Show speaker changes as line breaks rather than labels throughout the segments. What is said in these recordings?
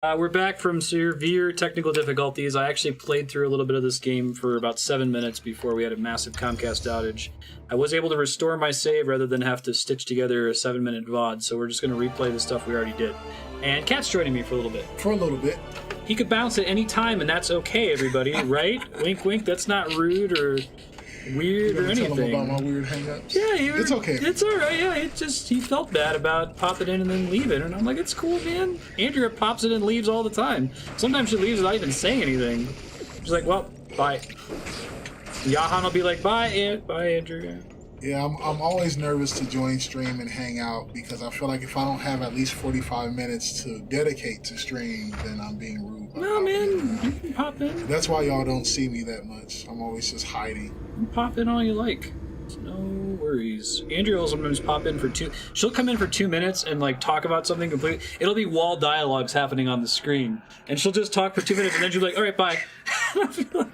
We're back from severe technical difficulties. I actually played through a little bit of this game for about 7 minutes before we had a massive Comcast outage. I was able to restore my save rather than have to stitch together a 7-minute VOD, so we're just going to replay the stuff we already did. And Cat's joining me for a little bit.
For a little bit.
He could bounce at any time, and that's okay, everybody, right? Wink, wink, that's not rude or weird or anything.
Tell him about my weird hangouts?
Yeah,
it's okay.
It's all right. Yeah, he felt bad about popping in and then leaving, and I'm like, it's cool, man. Andrea pops in and leaves all the time. Sometimes she leaves without even saying anything. She's like, well, bye. Jahan will be like, bye, Andrea.
Yeah, I'm always nervous to join stream and hang out because I feel like if I don't have at least 45 minutes to dedicate to stream, then I'm being rude.
No, man, you can pop in.
That's why y'all don't see me that much. I'm always just hiding.
You can pop in all you like. It's no worries. Andrea will sometimes pop in for she'll come in for 2 minutes and like talk about something completely. It'll be wall dialogues happening on the screen, and she'll just talk for 2 minutes and then she'll be like, all right, bye. All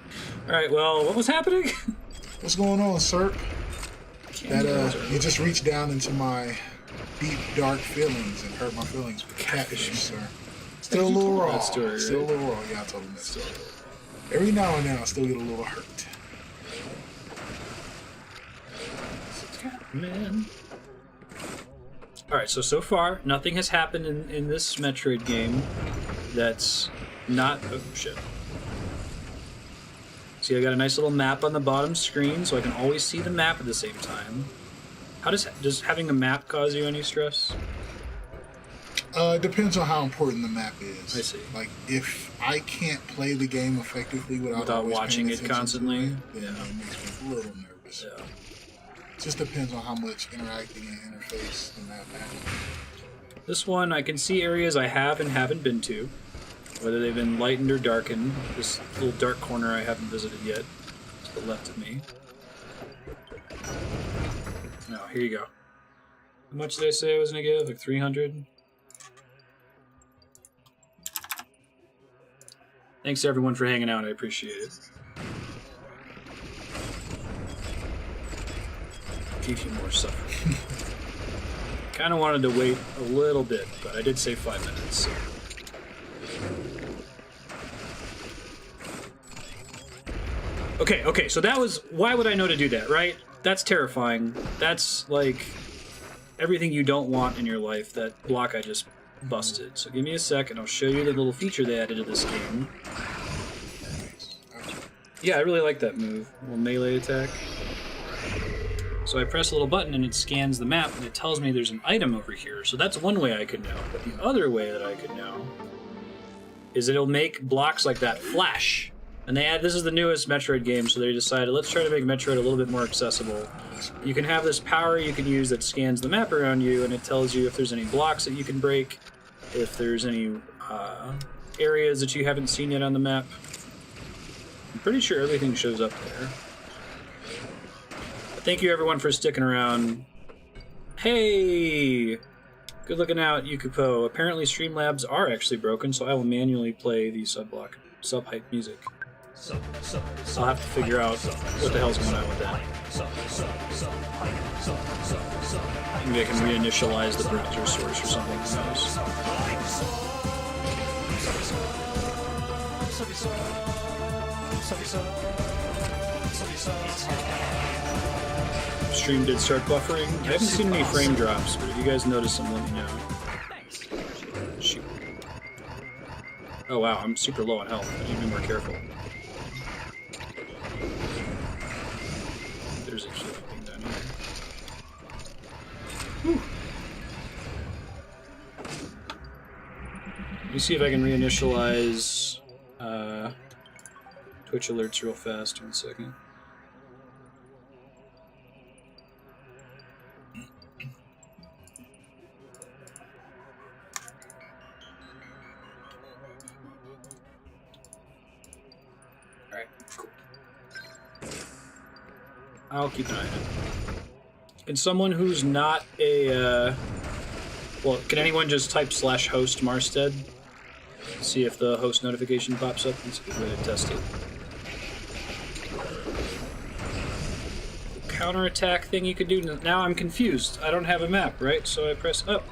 right, well, what was happening?
What's going on, sir? You just reached down into my deep, dark feelings and hurt my feelings with catfish, sir. Still a little raw.
Story,
still a little raw. Yeah, I told him that story. Every now and then, I still get a little hurt.
Man. Alright, so far, nothing has happened in this Metroid game that's not... Oh, shit. See, I got a nice little map on the bottom screen, so I can always see the map at the same time. How does having a map cause you any stress?
It depends on how important the map is.
I see.
Like, if I can't play the game effectively without
watching it constantly,
then it makes me a little nervous.
Yeah.
It just depends on how much interacting and interface the map has.
This one, I can see areas I have and haven't been to. Whether they've been lightened or darkened. This little dark corner I haven't visited yet. To the left of me. No, here you go. How much did I say I was going to give? Like 300? Thanks to everyone for hanging out. I appreciate it. Give you more suffering. Kind of wanted to wait a little bit, but I did say 5 minutes, so... Okay, so that was... Why would I know to do that, right? That's terrifying. That's, like, everything you don't want in your life, that block I just busted. So give me a sec, and I'll show you the little feature they added to this game. Yeah, I really like that move. A little melee attack. So I press a little button, and it scans the map, and it tells me there's an item over here. So that's one way I could know. But the other way that I could know is it'll make blocks like that flash. And this is the newest Metroid game, so they decided, let's try to make Metroid a little bit more accessible. You can have this power you can use that scans the map around you, and it tells you if there's any blocks that you can break, if there's any areas that you haven't seen yet on the map. I'm pretty sure everything shows up there. But thank you everyone for sticking around. Hey! Good looking out, Yukupo. Apparently Streamlabs are actually broken, so I will manually play the sub-height music. I'll have to figure out what the hell's going on with that. Maybe I can reinitialize the browser source or something. Stream did start buffering. I haven't seen any frame drops, but if you guys notice them, let me know. Shoot. Oh wow, I'm super low on health. I need to be more careful. There's a healing thing down here. Whew. Let me see if I can reinitialize Twitch alerts real fast. 1 second. I'll keep an eye on it. And someone who's not a, well, can anyone just type /host Marstead? See if the host notification pops up. It's a good way to test it. Counterattack thing you could do. Now I'm confused. I don't have a map, right? So I press up.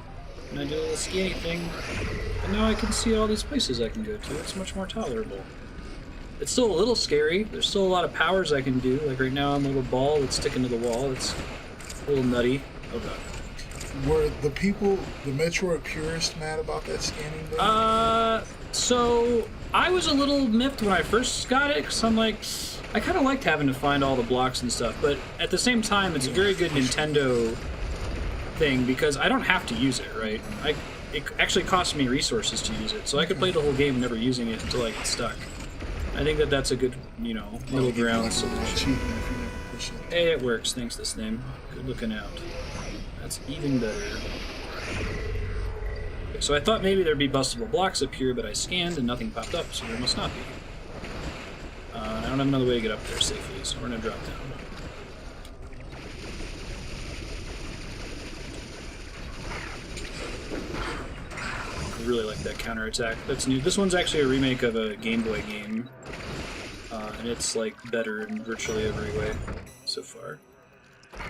And I do a little skinny thing. And now I can see all these places I can go to. It's much more tolerable. It's still a little scary. There's still a lot of powers I can do. Like right now I'm a little ball that's sticking to the wall. It's a little nutty. Oh god.
Were the people, the Metroid purists, mad about that scanning thing?
So I was a little miffed when I first got it, because I'm like, I kind of liked having to find all the blocks and stuff, but at the same time, it's a very good Nintendo thing, because I don't have to use it, right? It actually costs me resources to use it, so I could play the whole game never using it until I get stuck. I think that that's a good, you know, middle ground solution. Hey, it works, thanks this name. Good looking out. That's even better. Okay, so I thought maybe there'd be bustable blocks up here, but I scanned and nothing popped up, so there must not be. I don't have another way to get up there safely, so we're gonna drop down. I really like that counterattack. That's new. This one's actually a remake of a Game Boy game, and it's like better in virtually every way so far. I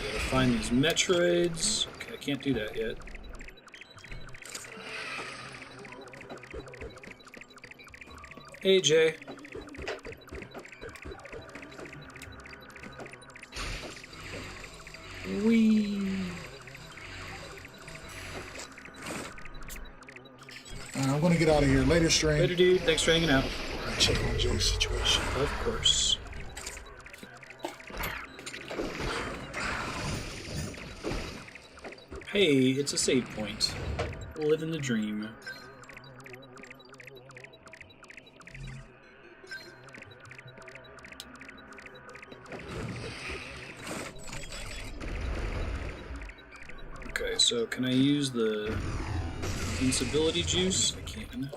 gotta find these Metroids. Okay, I can't do that yet. Hey, Jay. Whee!
I'm gonna get out of here. Later, stream.
Later, dude. Thanks for hanging out.
Check on Joe's situation.
Of course. Hey, it's a save point. Live in the dream. Okay, so can I use the invincibility juice? I can.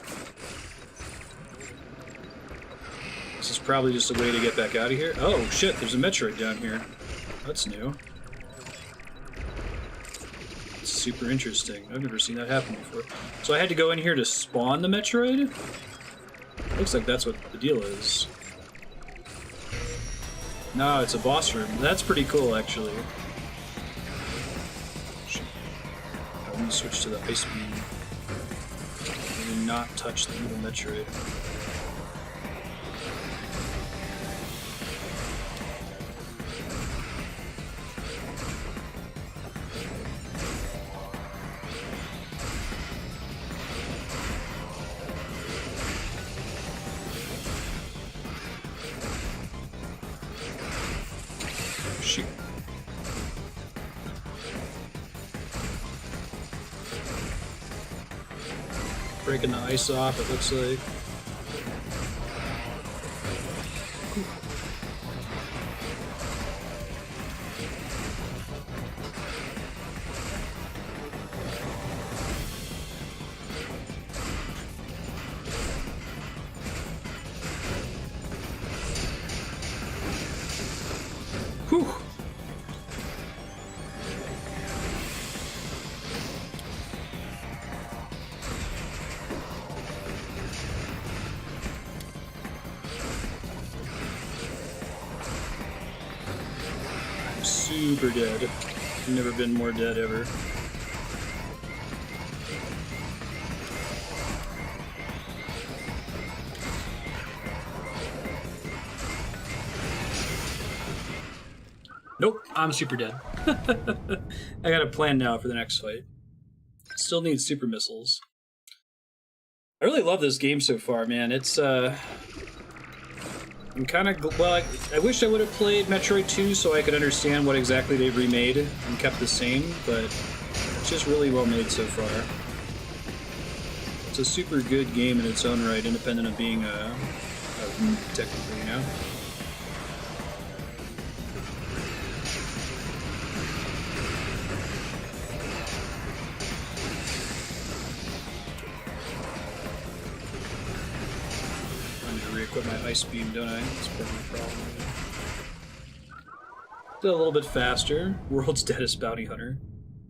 This is probably just a way to get back out of here. Oh shit, there's a Metroid down here. That's new. It's super interesting. I've never seen that happen before. So I had to go in here to spawn the Metroid? Looks like that's what the deal is. No, it's a boss room. That's pretty cool, actually. I'm gonna switch to the ice beam. And not touch the evil Metroid. Shoot. Breaking the ice off, it looks like. Whew. I'm super dead. I've never been more dead ever. Nope, I'm super dead. I got a plan now for the next fight. Still need super missiles. I really love this game so far, man. It's, I'm kind of, well, I wish I would have played Metroid 2 so I could understand what exactly they've remade and kept the same, but it's just really well made so far. It's a super good game in its own right, independent of being a technically, you know? Re-equip my ice beam, don't I? That's part of my problem. Still a little bit faster. World's deadest bounty hunter.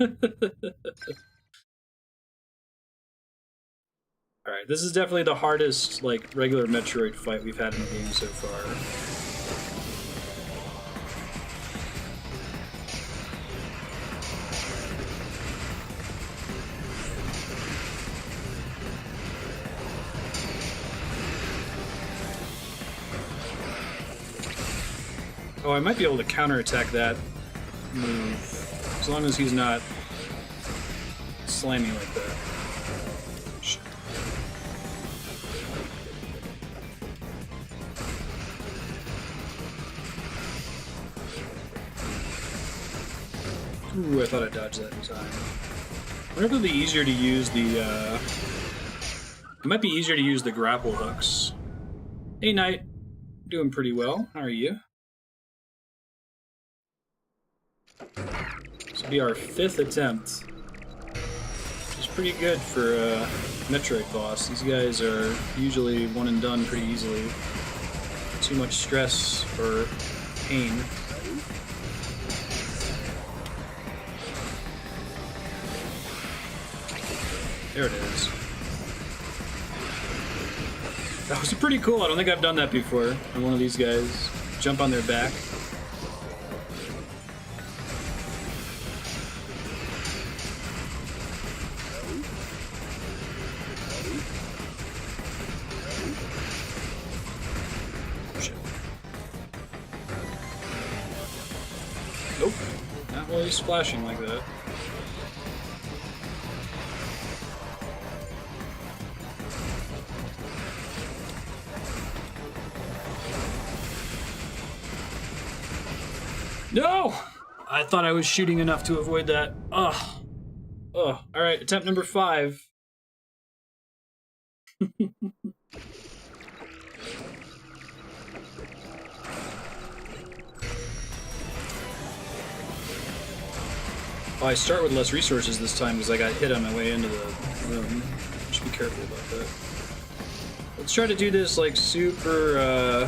Alright, this is definitely the hardest, like, regular Metroid fight we've had in the game so far. Oh, I might be able to counterattack that move. As long as he's not slamming like that. Shit. Ooh, I thought I dodged that in time. I wonder if it'll be easier to use the, it might be easier to use the grapple hooks. Hey, Knight. Doing pretty well. How are you? This will be our 5th attempt. Which is pretty good for a Metroid boss. These guys are usually one and done pretty easily. Too much stress or pain. There it is. That was pretty cool. I don't think I've done that before. On one of these guys. Jump on their back. Shit. Nope. Not while he's splashing like that. No! I thought I was shooting enough to avoid that. Ugh. Ugh. Alright, attempt number 5. Oh, I start with less resources this time because I got hit on my way into the room. Should be careful about that. Let's try to do this like super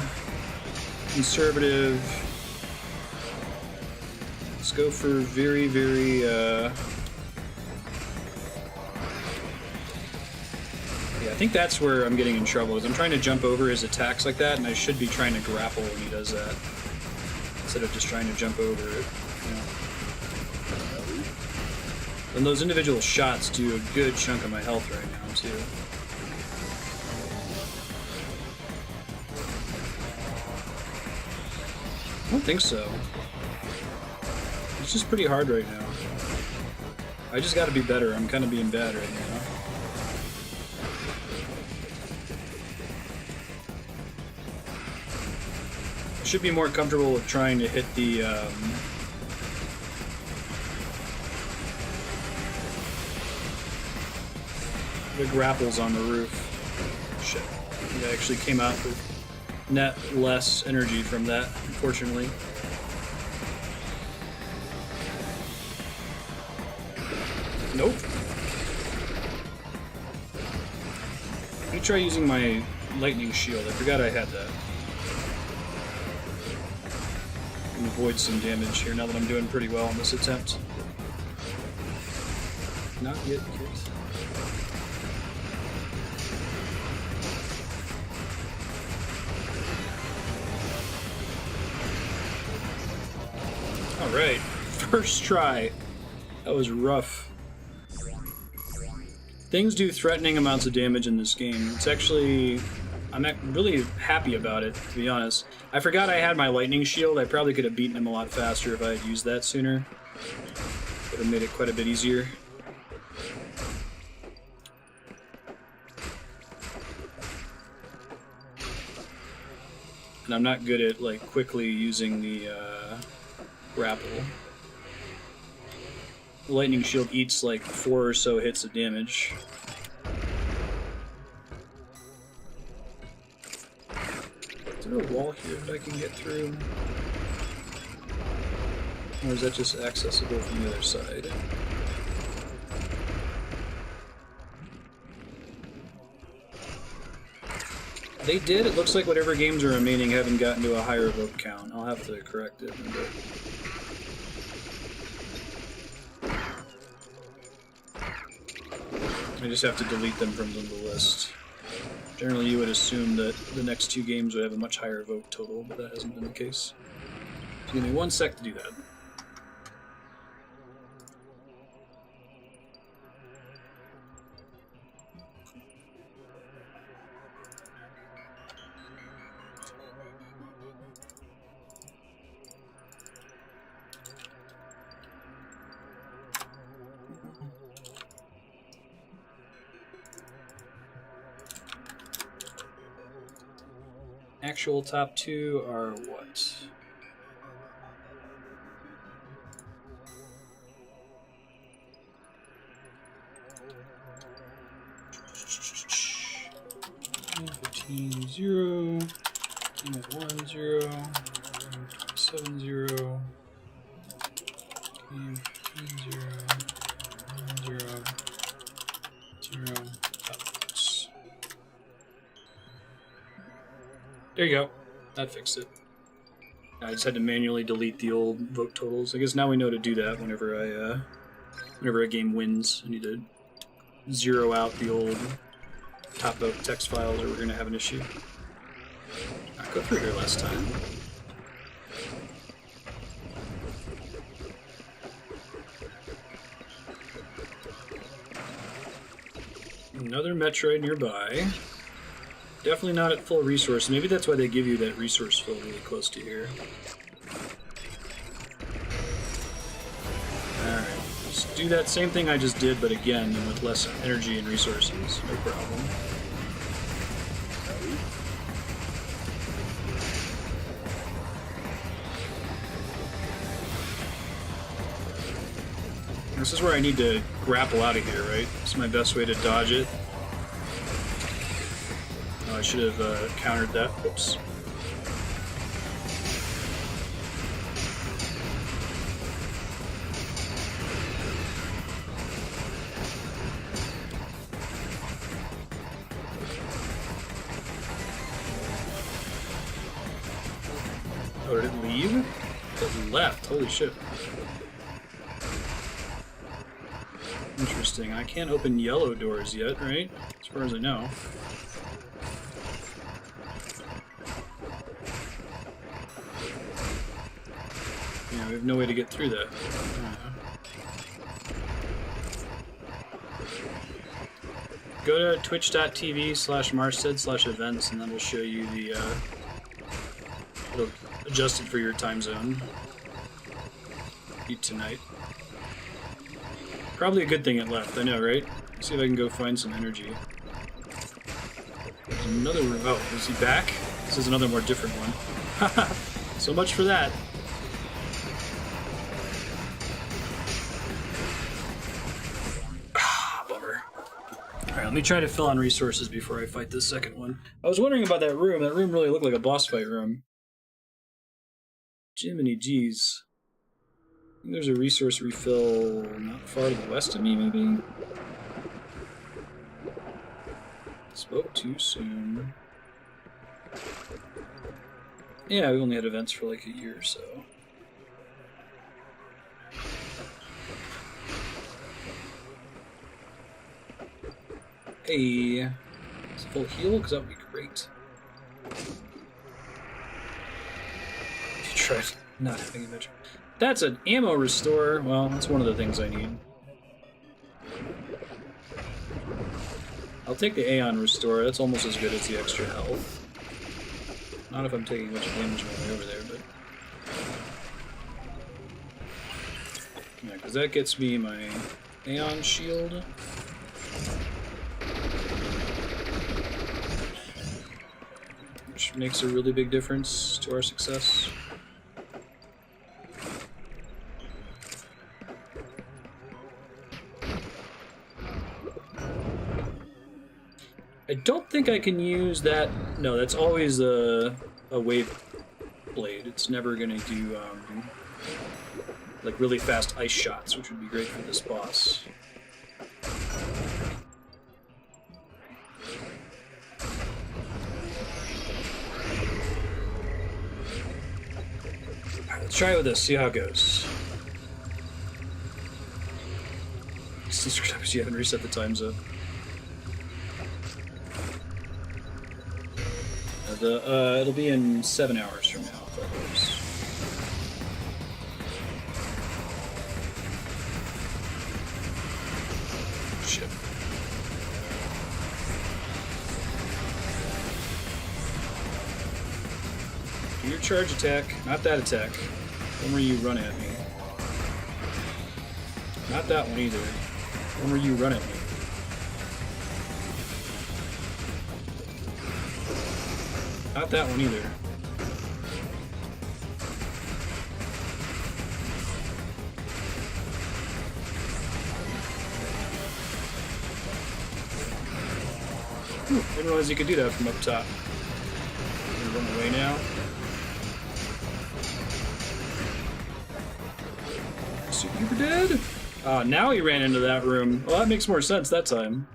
conservative. Let's go for very, very yeah, I think that's where I'm getting in trouble, is I'm trying to jump over his attacks like that, and I should be trying to grapple when he does that. Instead of just trying to jump over it. You know. And those individual shots do a good chunk of my health right now, too. I don't think so. It's just pretty hard right now. I just gotta be better. I'm kind of being bad right now. I should be more comfortable with trying to hit the grapples on the roof. Shit. I actually came out with net less energy from that, unfortunately. Nope. Let me try using my lightning shield. I forgot I had that. And avoid some damage here now that I'm doing pretty well on this attempt. Not yet, kids. Alright, first try. That was rough. Things do threatening amounts of damage in this game. It's actually... I'm really happy about it, to be honest. I forgot I had my lightning shield. I probably could have beaten him a lot faster if I had used that sooner. Would have made it quite a bit easier. And I'm not good at, like, quickly using the, grapple. The lightning shield eats like 4 or so hits of damage. Is there a wall here that I can get through? Or is that just accessible from the other side? They did. It looks like whatever games are remaining haven't gotten to a higher vote count. I'll have to correct it in a bit. I just have to delete them from the list. Generally, you would assume that the next 2 games would have a much higher vote total, but that hasn't been the case. So give me 1 sec to do that. actual top two are what? Game 15, 0. Game at 1, 0. Game 27, 0. Game 15, 0. 1, 0. 0. Top votes. There you go. That fixed it. I just had to manually delete the old vote totals. I guess now we know to do that whenever a game wins. I need to zero out the old top vote text files, or we're going to have an issue. I'll go through here last time. Another Metroid nearby. Definitely not at full resource. Maybe that's why they give you that resource fill really close to here. Alright. Just do that same thing I just did, but again, and with less energy and resources. No problem. This is where I need to grapple out of here, right? This is my best way to dodge it. Oh, I should have countered that. Whoops. Oh, did it leave? It left. Holy shit. Interesting. I can't open yellow doors yet, right? As far as I know. Yeah, we have no way to get through that. Go to twitch.tv/Marstead/events and then we'll show you the, it'll adjust it for your time zone. Eat tonight. Probably a good thing it left, I know, right? Let's see if I can go find some energy. There's another room. Oh, is he back? This is another more different one. So much for that. Bummer. Alright, let me try to fill on resources before I fight this second one. I was wondering about that room. That room really looked like a boss fight room. Jiminy G's. I think there's a resource refill not far to the west of me, maybe? Spoke too soon. Yeah, we only had events for like a year or so. Hey, is it full heal? Because that would be great. If you tried not having a Metroid. That's an ammo restore. Well, that's one of the things I need. I'll take the Aeon restore. That's almost as good as the extra health. Not if I'm taking much damage on the way over there, but... yeah, because that gets me my Aeon shield. Which makes a really big difference to our success. I don't think I can use that. No, that's always a wave blade. It's never gonna do like really fast ice shots, which would be great for this boss. Alright, let's try it with this, see how it goes. Subscribers, you haven't reset the time zone. It'll be in 7 hours from now, folks. Shit. Do your charge attack, not that attack. One where you run at me. Not that one either. One where you run at me. Not that one either. Ooh, I didn't realize you could do that from up top. You're running away now. Super dead? Ah, now he ran into that room. Well, that makes more sense that time.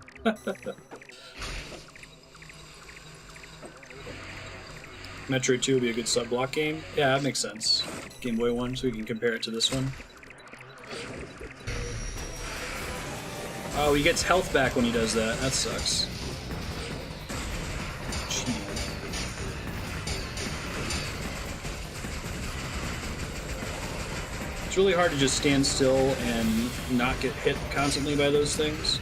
Metroid 2 would be a good sub-block game. Yeah, that makes sense. Game Boy 1, so we can compare it to this one. Oh, he gets health back when he does that. That sucks. Cheating. It's really hard to just stand still and not get hit constantly by those things.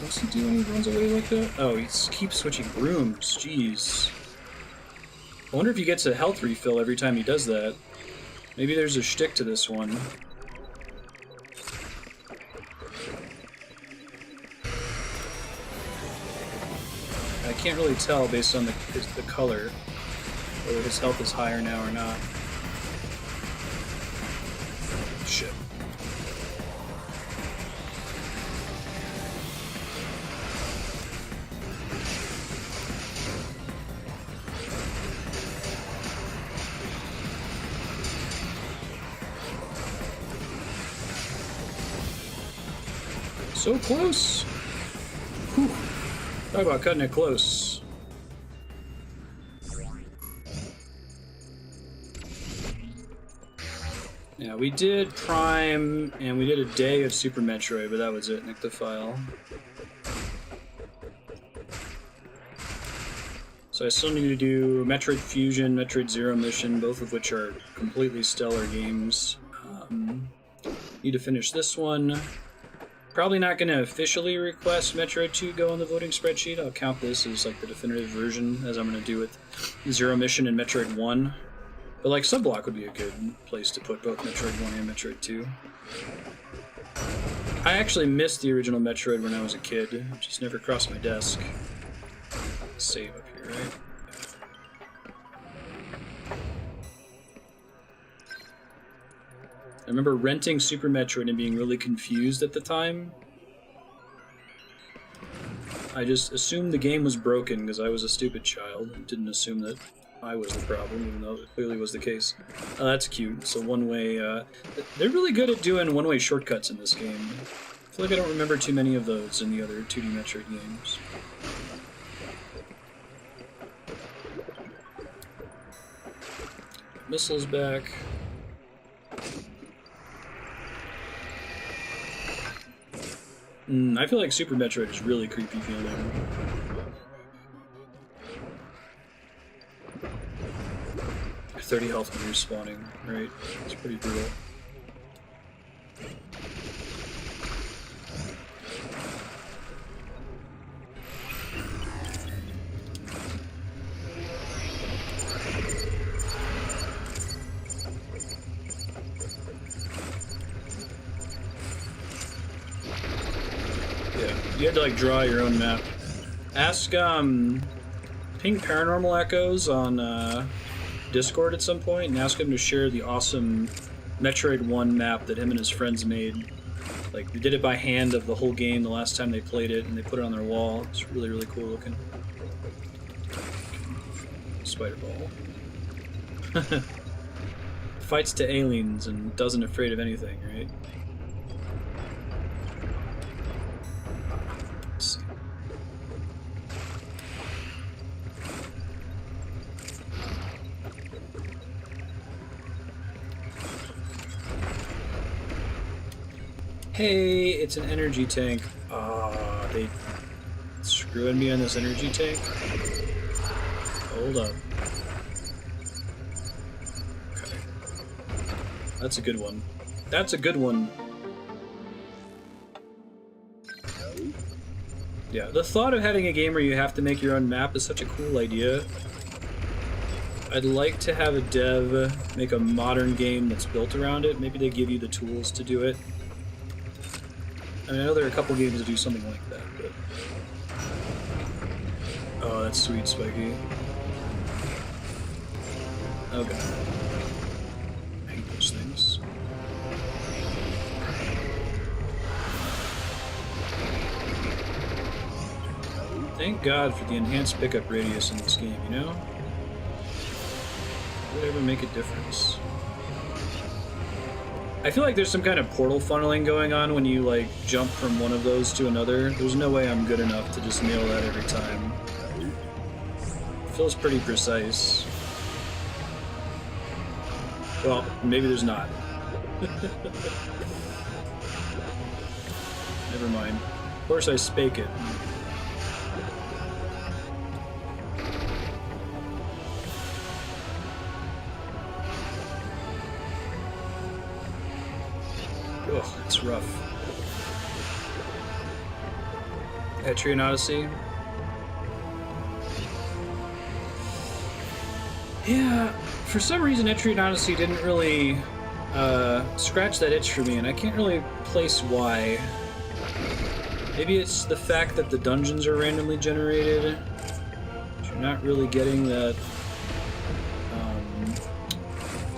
What's he do when he runs away like that? Oh, he keeps switching rooms. Jeez. I wonder if he gets a health refill every time he does that. Maybe there's a shtick to this one. I can't really tell based on the color whether his health is higher now or not. Shit. So close! Whew. Talk about cutting it close. Yeah, we did Prime, and we did a day of Super Metroid, but that was it. Nick the file. So I still need to do Metroid Fusion, Metroid Zero Mission, both of which are completely stellar games. Need to finish this one. Probably not going to officially request Metroid 2 go on the voting spreadsheet. I'll count this as like the definitive version, as I'm going to do with Zero Mission and Metroid 1. But like Subblock would be a good place to put both Metroid 1 and Metroid 2. I actually missed the original Metroid when I was a kid. It just never crossed my desk. Save up here, right? I remember renting Super Metroid and being really confused at the time. I just assumed the game was broken because I was a stupid child and didn't assume that I was the problem, even though it clearly was the case. Oh, that's cute. So one-way... they're really good at doing one-way shortcuts in this game. I feel like I don't remember too many of those in the other 2D Metroid games. Missiles back. I feel like Super Metroid is really creepy feeling. You're 30 health when you're spawning, right? It's pretty brutal. You had to like draw your own map. Ask ping Paranormal Echoes on Discord at some point and ask him to share the awesome Metroid 1 map that him and his friends made. Like, they did it by hand of the whole game the last time they played it, and they put it on their wall. It's really, really cool looking. Spider Ball. Fights to aliens and doesn't afraid of anything, right? Hey, it's an energy tank. Ah, they screwing me on this energy tank? Hold up. Okay. That's a good one. That's a good one. Yeah, the thought of having a game where you have to make your own map is such a cool idea. I'd like to have a dev make a modern game that's built around it. Maybe they give you the tools to do it. I mean, I know there are a couple games that do something like that, but... Oh, that's sweet, Spiky. Oh god. I hate those things. Thank God for the enhanced pickup radius in this game, you know? Would it ever make a difference? I feel like there's some kind of portal funneling going on when you, like, jump from one of those to another. There's no way I'm good enough to just nail that every time. It feels pretty precise. Well, maybe there's not. Never mind. Of course I spake it. Ugh, it's rough. Etrian Odyssey. Yeah, for some reason Etrian Odyssey didn't really scratch that itch for me, and I can't really place why. Maybe it's the fact that the dungeons are randomly generated. You're not really getting that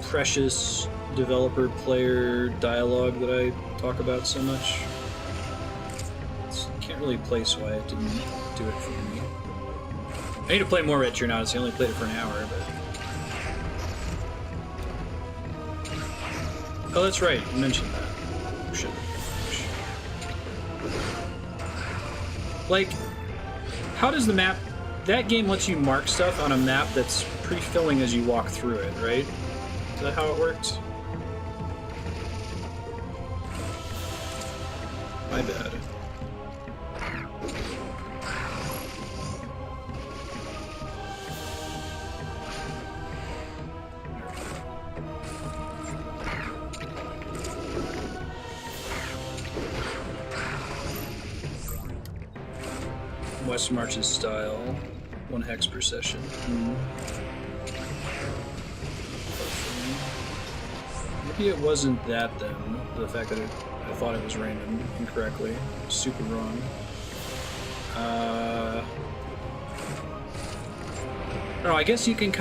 precious developer-player dialogue that I talk about so much. Can't really place why it didn't do it for me. I need to play more Etrian Odyssey. I only played it for an hour, but... Oh, that's right. You mentioned that. Oh, shit. Like, how does the map... That game lets you mark stuff on a map that's pre-filling as you walk through it, right? Is that how it works? My bad. West March's style, 1 hex per session. Maybe it wasn't that then, the fact that I thought it was random incorrectly. Super wrong. No, I guess you can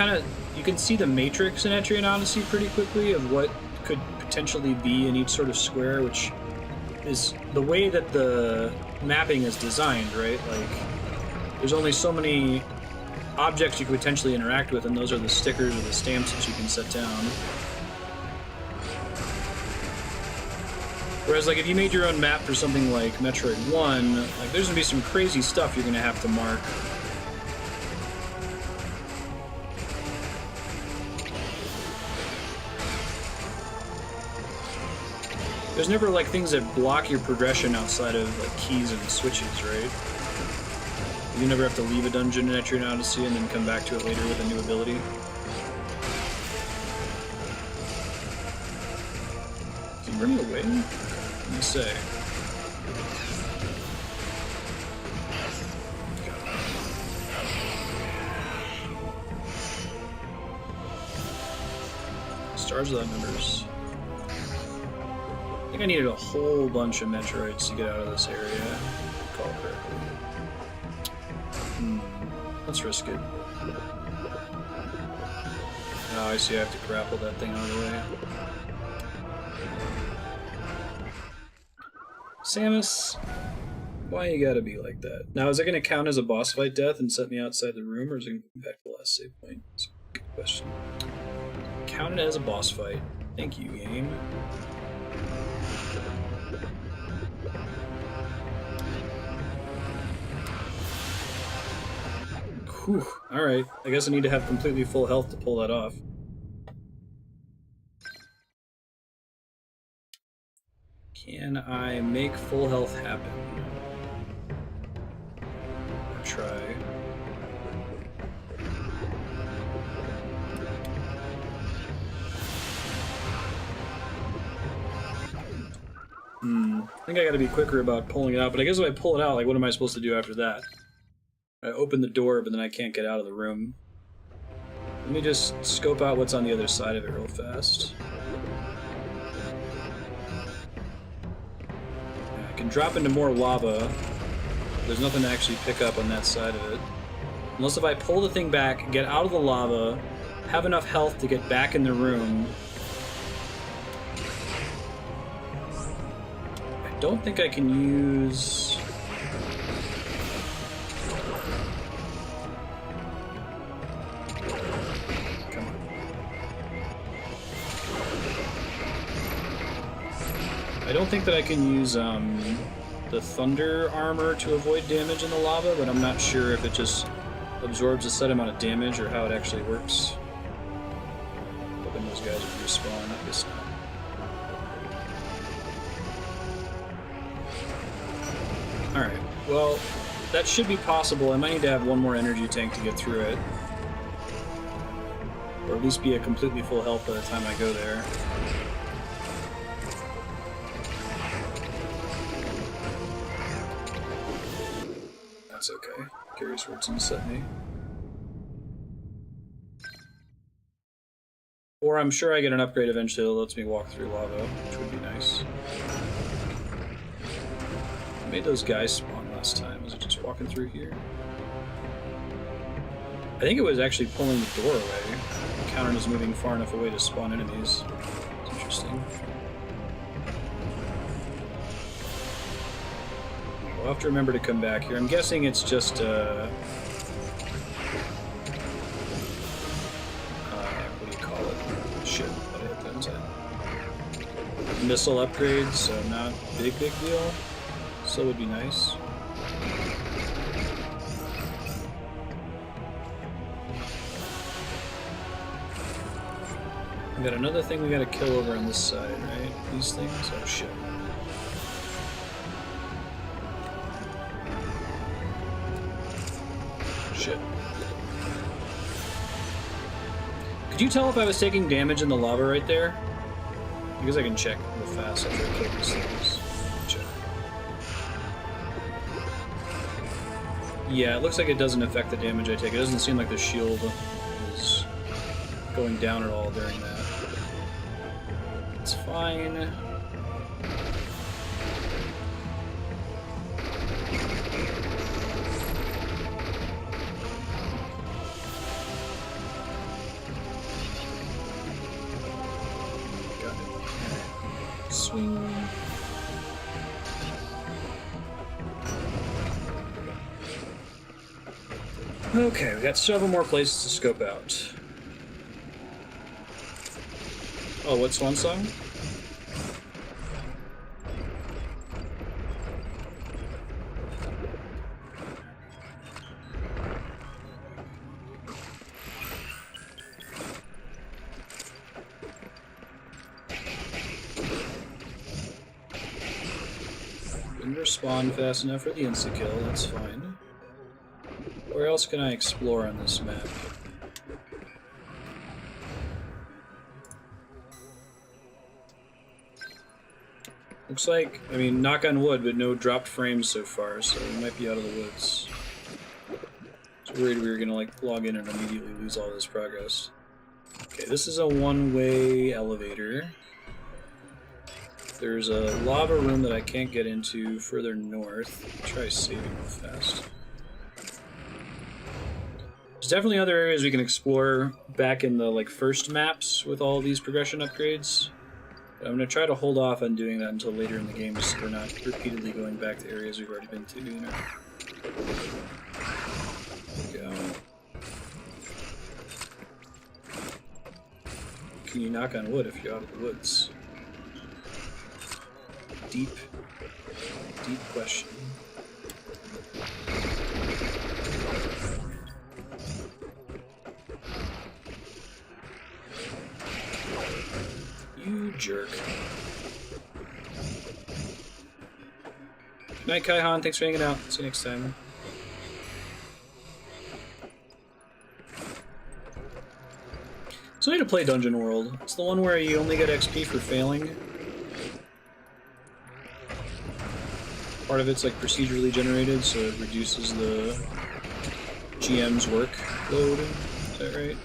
see the matrix in Etrian Odyssey pretty quickly of what could potentially be in each sort of square, which is the way that the mapping is designed, right? Like, there's only so many objects you could potentially interact with, and those are the stickers or the stamps that you can set down. Whereas, like, if you made your own map for something like Metroid 1, like, there's gonna be some crazy stuff you're gonna have to mark. There's never, like, things that block your progression outside of, like, keys and switches, right? You never have to leave a dungeon in Etrian Odyssey and then come back to it later with a new ability. Is he running away? Let me say. Stars without numbers. I think I needed a whole bunch of Metroids to get out of this area. Call it correctly. Let's risk it. Oh, I see I have to grapple that thing out of the way. Samus, why you gotta be like that? Now, is it gonna count as a boss fight death and set me outside the room, or is it gonna go back to the last save point? That's a good question. Count it as a boss fight. Thank you, game. Whew, alright. I guess I need to have completely full health to pull that off. Can I make full health happen? Or try. I think I gotta be quicker about pulling it out, but I guess if I pull it out, like, what am I supposed to do after that? I open the door, but then I can't get out of the room. Let me just scope out what's on the other side of it real fast. Yeah, I can drop into more lava. There's nothing to actually pick up on that side of it. Unless if I pull the thing back, get out of the lava, have enough health to get back in the room. I don't think I can use... Come on. I don't think that I can use the thunder armor to avoid damage in the lava, but I'm not sure if it just absorbs a set amount of damage or how it actually works. Hoping those guys would respawn. I guess not. Alright, well, that should be possible. I might need to have one more energy tank to get through it. Or at least be at completely full health by the time I go there. That's okay. Curious where it's gonna set me. Or I'm sure I get an upgrade eventually that lets me walk through lava, which would be nice. I made those guys spawn last time. Was it just walking through here? I think it was actually pulling the door away. The counter was moving far enough away to spawn enemies. It's interesting. We'll have to remember to come back here. I'm guessing it's just what do you call it? Shit, what did I hit that time? Missile upgrades, so not big deal. Still would be nice. We got another thing we gotta kill over on this side, right? These things? Oh shit. Shit. Could you tell if I was taking damage in the lava right there? Because I can check real fast after I kill these things. Check. Yeah, it looks like it doesn't affect the damage I take. It doesn't seem like the shield is going down at all during that. It's fine. Swing. Okay, we got several more places to scope out. Oh, what's one song? Didn't respawn fast enough for the insta-kill, that's fine. Where else can I explore on this map? Looks like, I mean, knock on wood, but no dropped frames so far, so we might be out of the woods. I was worried we were gonna, like, log in and immediately lose all this progress. Okay, this is a one-way elevator. There's a lava room that I can't get into further north. Try saving real fast. There's definitely other areas we can explore back in the like first maps with all these progression upgrades. But I'm going to try to hold off on doing that until later in the game so we're not repeatedly going back to areas we've already been to. You know? There we go. Can you knock on wood if you're out of the woods? Deep question. You jerk. Good night, Kaihan. Thanks for hanging out. See you next time. So I need to play Dungeon World. It's the one where you only get XP for failing. Part of it's like procedurally generated, so it reduces the GM's workload. Is that right?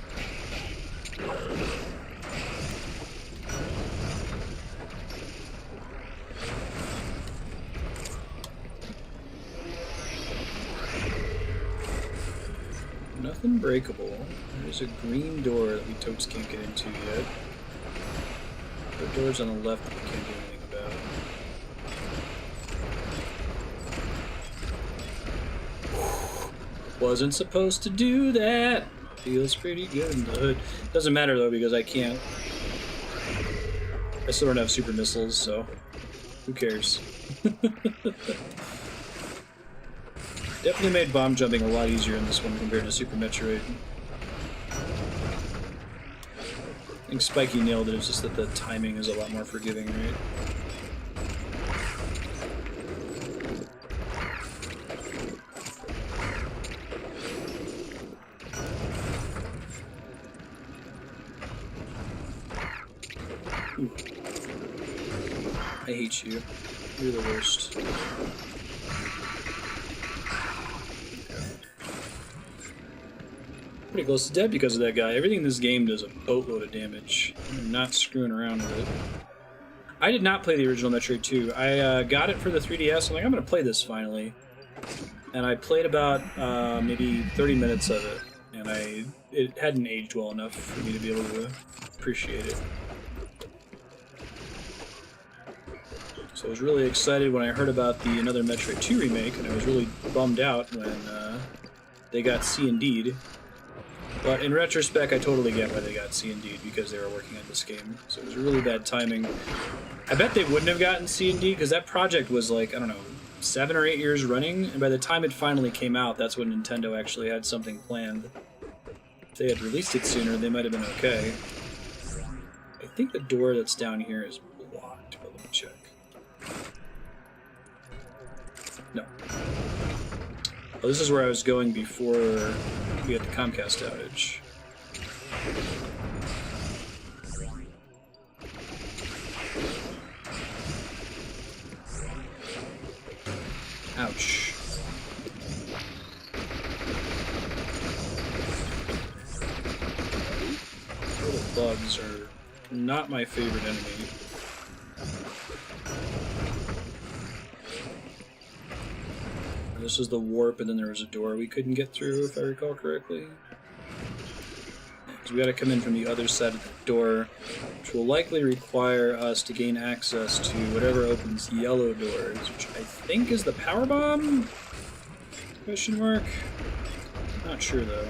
unbreakable. There's a green door that we totes can't get into yet. The door's on the left that we can't do anything about. Wasn't supposed to do that. Feels pretty good in the hood. Doesn't matter though because I can't. I still don't have super missiles, so who cares? Definitely made bomb jumping a lot easier in this one compared to Super Metroid. I think Spiky nailed it, it's just that the timing is a lot more forgiving, right? Ooh. I hate you. You're the worst. Pretty close to dead because of that guy. Everything in this game does a boatload of damage. I'm not screwing around with it. I did not play the original Metroid 2. I got it for the 3DS. I'm like, I'm going to play this finally. And I played about maybe 30 minutes of it. And it hadn't aged well enough for me to be able to appreciate it. So I was really excited when I heard about another Metroid 2 remake, and I was really bummed out when they got C and D'd. But in retrospect, I totally get why they got C and D'd, because they were working on this game. So it was really bad timing. I bet they wouldn't have gotten C and D, because that project was like, I don't know, 7 or 8 years running, and by the time it finally came out, that's when Nintendo actually had something planned. If they had released it sooner, they might have been okay. I think the door that's down here is blocked, but let me check. No. Oh, this is where I was going before we had the Comcast outage. Ouch. Little bugs are not my favorite enemy. This is the warp, and then there was a door we couldn't get through, if I recall correctly. So we gotta come in from the other side of the door, which will likely require us to gain access to whatever opens yellow doors, which I think is the power bomb? Question mark? Not sure though.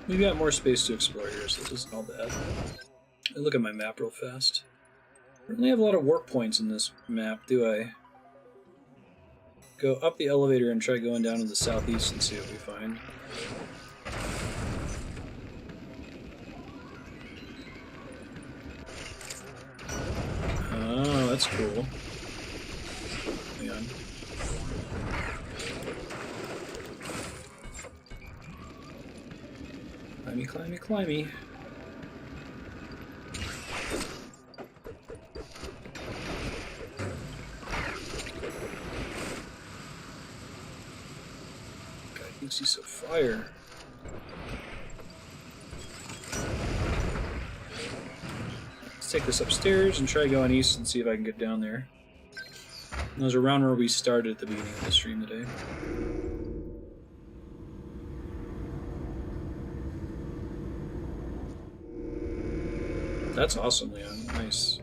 We've got more space to explore here, so this isn't all bad. I'll look at my map real fast. I don't really have a lot of warp points in this map, do I? Go up the elevator and try going down to the southeast and see what we find. Oh, that's cool. Hang on. Climby, climby, climby. See some fire. Let's take this upstairs and try going east and see if I can get down there. And there's a round where we started at the beginning of the stream today. That's awesome, Leon. Nice.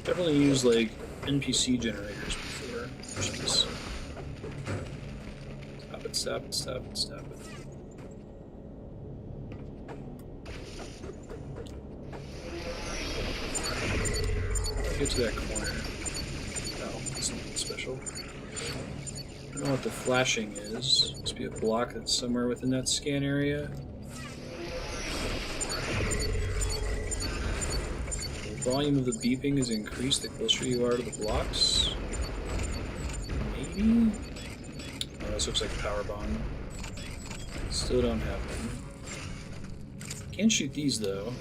Definitely use like NPC generators before. Jeez. Stop it, stop it, stop it, stop it. Get to that corner. Oh, that's nothing special. I don't know what the flashing is. Must be a block that's somewhere within that scan area. The volume of the beeping is increased the closer you are to the blocks. Maybe? Oh, this looks like a power bomb. Still don't have one. Can shoot these though.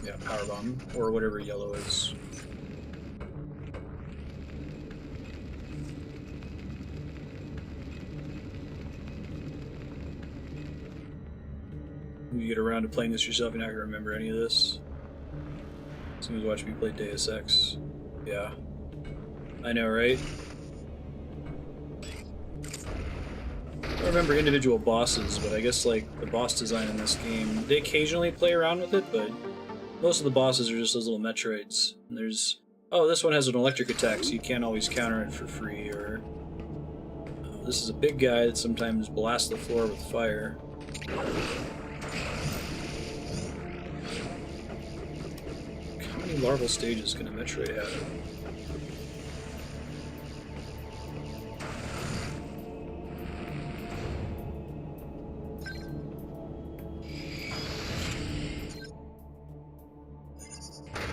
Yeah, power bomb or whatever yellow is. When you get around to playing this yourself, you're not gonna remember any of this. Someone's watching me play Deus Ex. Yeah. I know, right? I don't remember individual bosses, but I guess like the boss design in this game, they occasionally play around with it, but most of the bosses are just those little Metroids. And there's, oh, this one has an electric attack, so you can't always counter it for free, or oh, this is a big guy that sometimes blasts the floor with fire. How many larval stages can a Metroid have?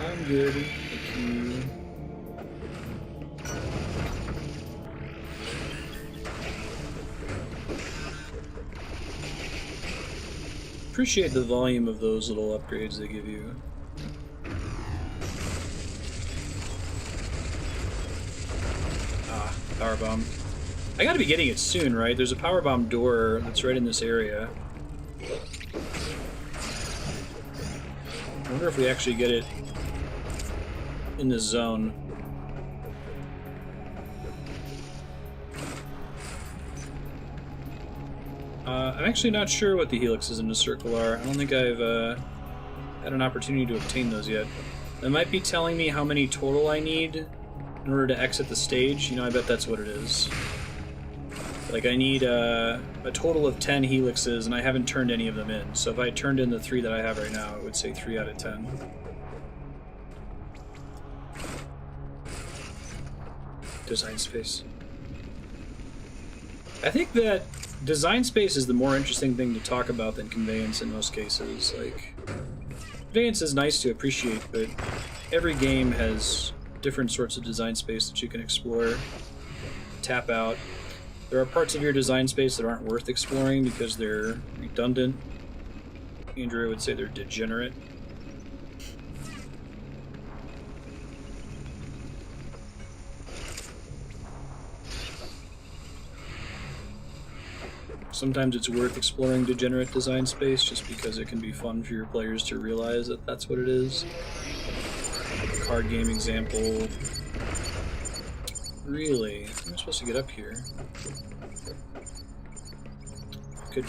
I'm good, thank you. Appreciate the volume of those little upgrades they give you. Ah, power bomb. I gotta be getting it soon, right? There's a power bomb door that's right in this area. I wonder if we actually get it in this zone. I'm actually not sure what the helixes in the circle are. I don't think I've had an opportunity to obtain those yet. It might be telling me how many total I need in order to exit the stage. You know, I bet that's what it is. Like, I need a total of 10 helixes, and I haven't turned any of them in. So if I turned in the 3 that I have right now, it would say 3 out of 10. Design space. I think that design space is the more interesting thing to talk about than conveyance in most cases. Like, conveyance is nice to appreciate, but every game has different sorts of design space that you can explore, tap out. There are parts of your design space that aren't worth exploring because they're redundant. Andrew would say they're degenerate. Sometimes it's worth exploring degenerate design space just because it can be fun for your players to realize that that's what it is. Card game example. Really? Am I supposed to get up here? Could.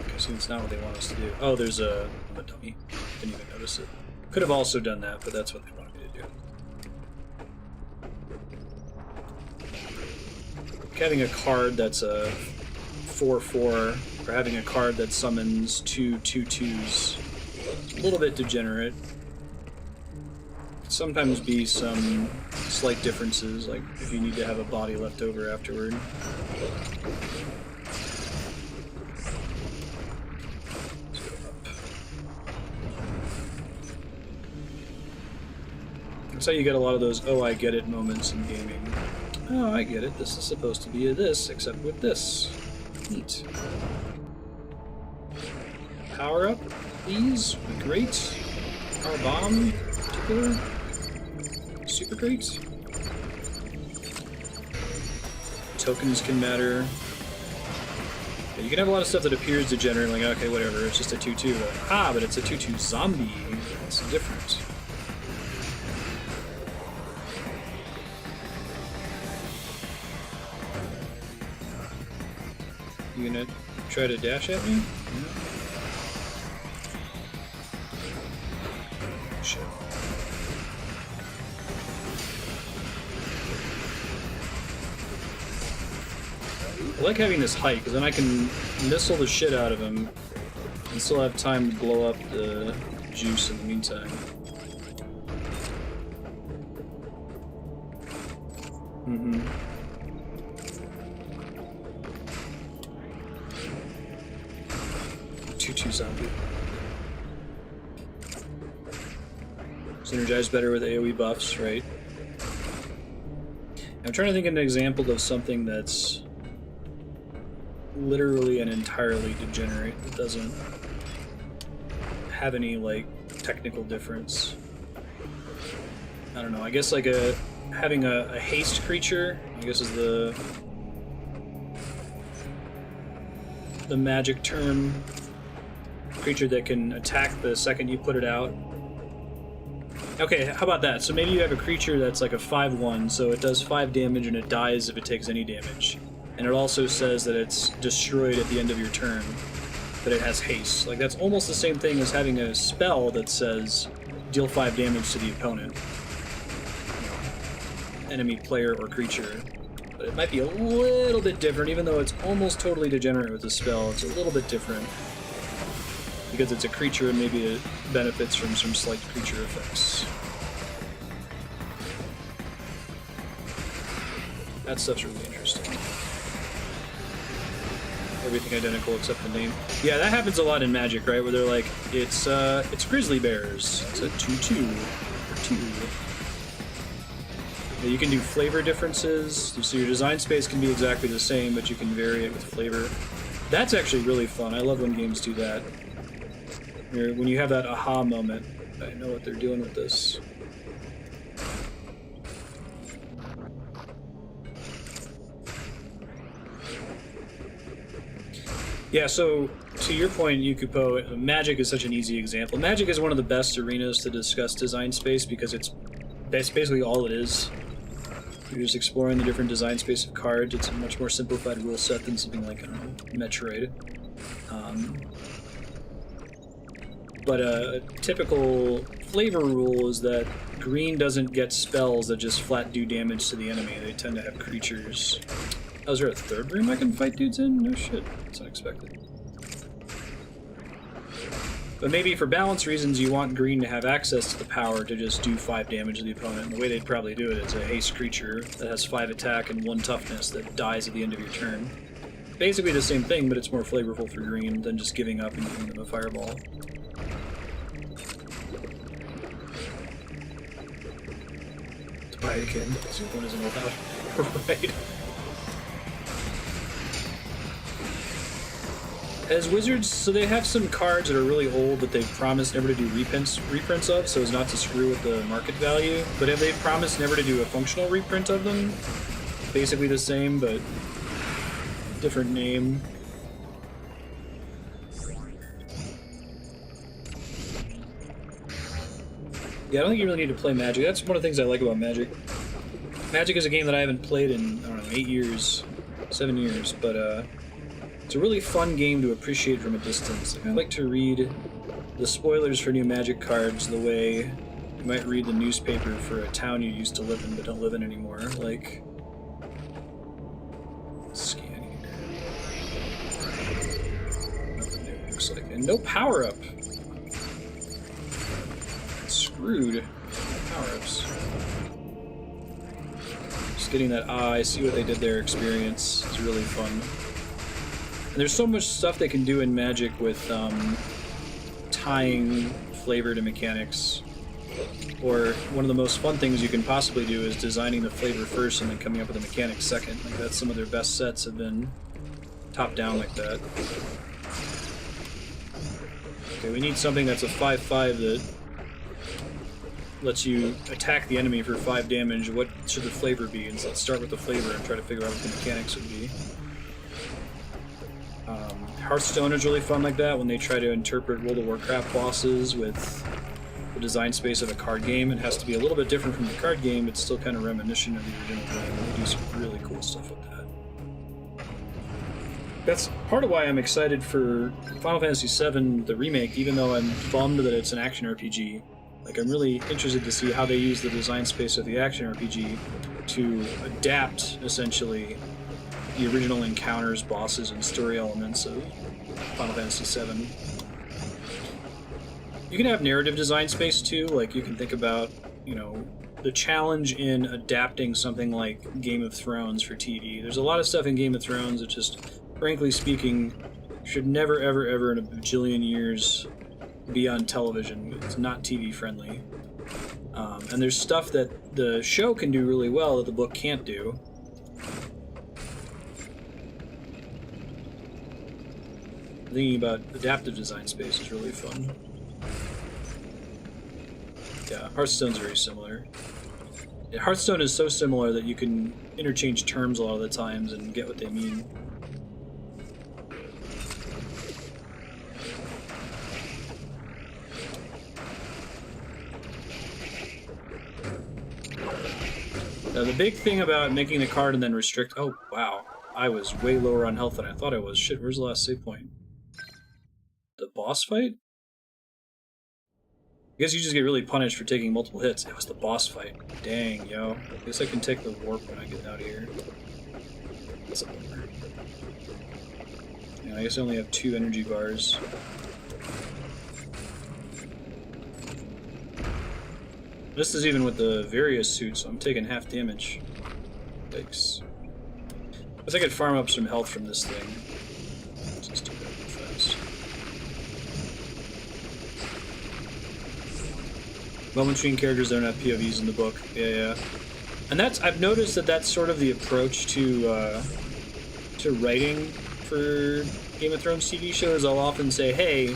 Guessing it's not what they want us to do. Oh, there's a dummy. Didn't even notice it. Could have also done that, but that's what they wanted me to do. Having a card that's a 4/4, or having a card that summons 2 2/2s, a little bit degenerate. Could sometimes be some slight differences, like if you need to have a body left over afterward. That's how you get a lot of those "oh, I get it" moments in gaming. Oh, I get it. This is supposed to be a this, except with this. Neat. Power up, please. Would be great. Power bomb, particular. Super great. Tokens can matter. Yeah, you can have a lot of stuff that appears degenerate, like, okay, whatever, it's just a 2/2. But it's a 2/2 zombie. It's different. You gonna try to dash at me? No. Shit. I like having this height, because then I can missile the shit out of him and still have time to blow up the juice in the meantime. Mm-hmm. Zombie. Synergize better with AoE buffs, right? I'm trying to think of an example of something that's literally and entirely degenerate that doesn't have any, like, technical difference. I don't know, I guess like having a haste creature, I guess is the the magic term. Creature that can attack the second you put it out. Okay, how about that? So maybe you have a creature that's like a 5/1, so it does 5 damage and it dies if it takes any damage. And it also says that it's destroyed at the end of your turn, that it has haste. Like, that's almost the same thing as having a spell that says deal 5 damage to the opponent. Enemy player or creature. But it might be a little bit different, even though it's almost totally degenerate with the spell. It's a little bit different. Because it's a creature and maybe it benefits from some slight creature effects. That stuff's really interesting. Everything identical except the name. Yeah, that happens a lot in Magic, right? Where they're like, it's grizzly bears. It's a 2/2 or 2. Yeah, you can do flavor differences, so your design space can be exactly the same, but you can vary it with flavor. That's actually really fun. I love when games do that. When you have that aha moment, I know what they're doing with this. Yeah, so to your point, Yukupo, Magic is such an easy example. Magic is one of the best arenas to discuss design space because that's basically all it is. You're just exploring the different design space of cards. It's a much more simplified rule set than something like Metroid. But a typical flavor rule is that green doesn't get spells that just flat do damage to the enemy. They tend to have creatures. Oh, is there a third room I can fight dudes in? No shit. That's unexpected. But maybe for balance reasons, you want green to have access to the power to just do 5 damage to the opponent. And the way they'd probably do it is a haste creature that has 5 attack and 1 toughness that dies at the end of your turn. Basically the same thing, but it's more flavorful for green than just giving up and giving them a fireball. Buy it again, because your opponent isn't allowed. Right. As Wizards, so they have some cards that are really old that they've promised never to do reprints of, so as not to screw with the market value. But have they promised never to do a functional reprint of them? Basically the same, but different name. Yeah, I don't think you really need to play Magic. That's one of the things I like about Magic. Magic is a game that I haven't played in, I don't know, 8 years, 7 years, but it's a really fun game to appreciate from a distance. Like, I like to read the spoilers for new Magic cards the way you might read the newspaper for a town you used to live in but don't live in anymore. Like, scanning here. Nothing new, looks like. And no power-up. Screwed. Power-ups. Just getting that, I see what they did there experience. It's really fun. And there's so much stuff they can do in Magic with tying flavor to mechanics. Or one of the most fun things you can possibly do is designing the flavor first and then coming up with the mechanics second. Like, that's some of their best sets have been top-down like that. Okay, we need something that's a 5/5 that lets you attack the enemy for 5 damage. What should the flavor be? And so let's start with the flavor and try to figure out what the mechanics would be. Hearthstone is really fun like that when they try to interpret World of Warcraft bosses with the design space of a card game. It has to be a little bit different from the card game, but still kind of reminiscent of the original game. They do some really cool stuff with that. That's part of why I'm excited for Final Fantasy VII, the remake, even though I'm bummed that it's an action RPG. Like, I'm really interested to see how they use the design space of the action RPG to adapt, essentially, the original encounters, bosses, and story elements of Final Fantasy VII. You can have narrative design space, too. Like, you can think about, you know, the challenge in adapting something like Game of Thrones for TV. There's a lot of stuff in Game of Thrones that just, frankly speaking, should never, ever, ever in a bajillion years be on television. It's not TV friendly. And there's stuff that the show can do really well that the book can't do. Thinking about adaptive design space is really fun. Yeah, Hearthstone's very similar. Yeah, Hearthstone is so similar that you can interchange terms a lot of the times and get what they mean. Now, the big thing about making the card and then restrict... Oh, wow. I was way lower on health than I thought I was. Shit, where's the last save point? The boss fight? I guess you just get really punished for taking multiple hits. It was the boss fight. Dang, yo. I guess I can take the warp when I get out of here. That's a bummer. Yeah, I guess I only have 2 energy bars. This is even with the various suits, so I'm taking half damage. Yikes. I guess I could farm up some health from this thing. Let's just do that real fast. Well-machine characters don't have POVs in the book. Yeah. And I've noticed that's sort of the approach to writing for Game of Thrones TV shows. I'll often say, hey,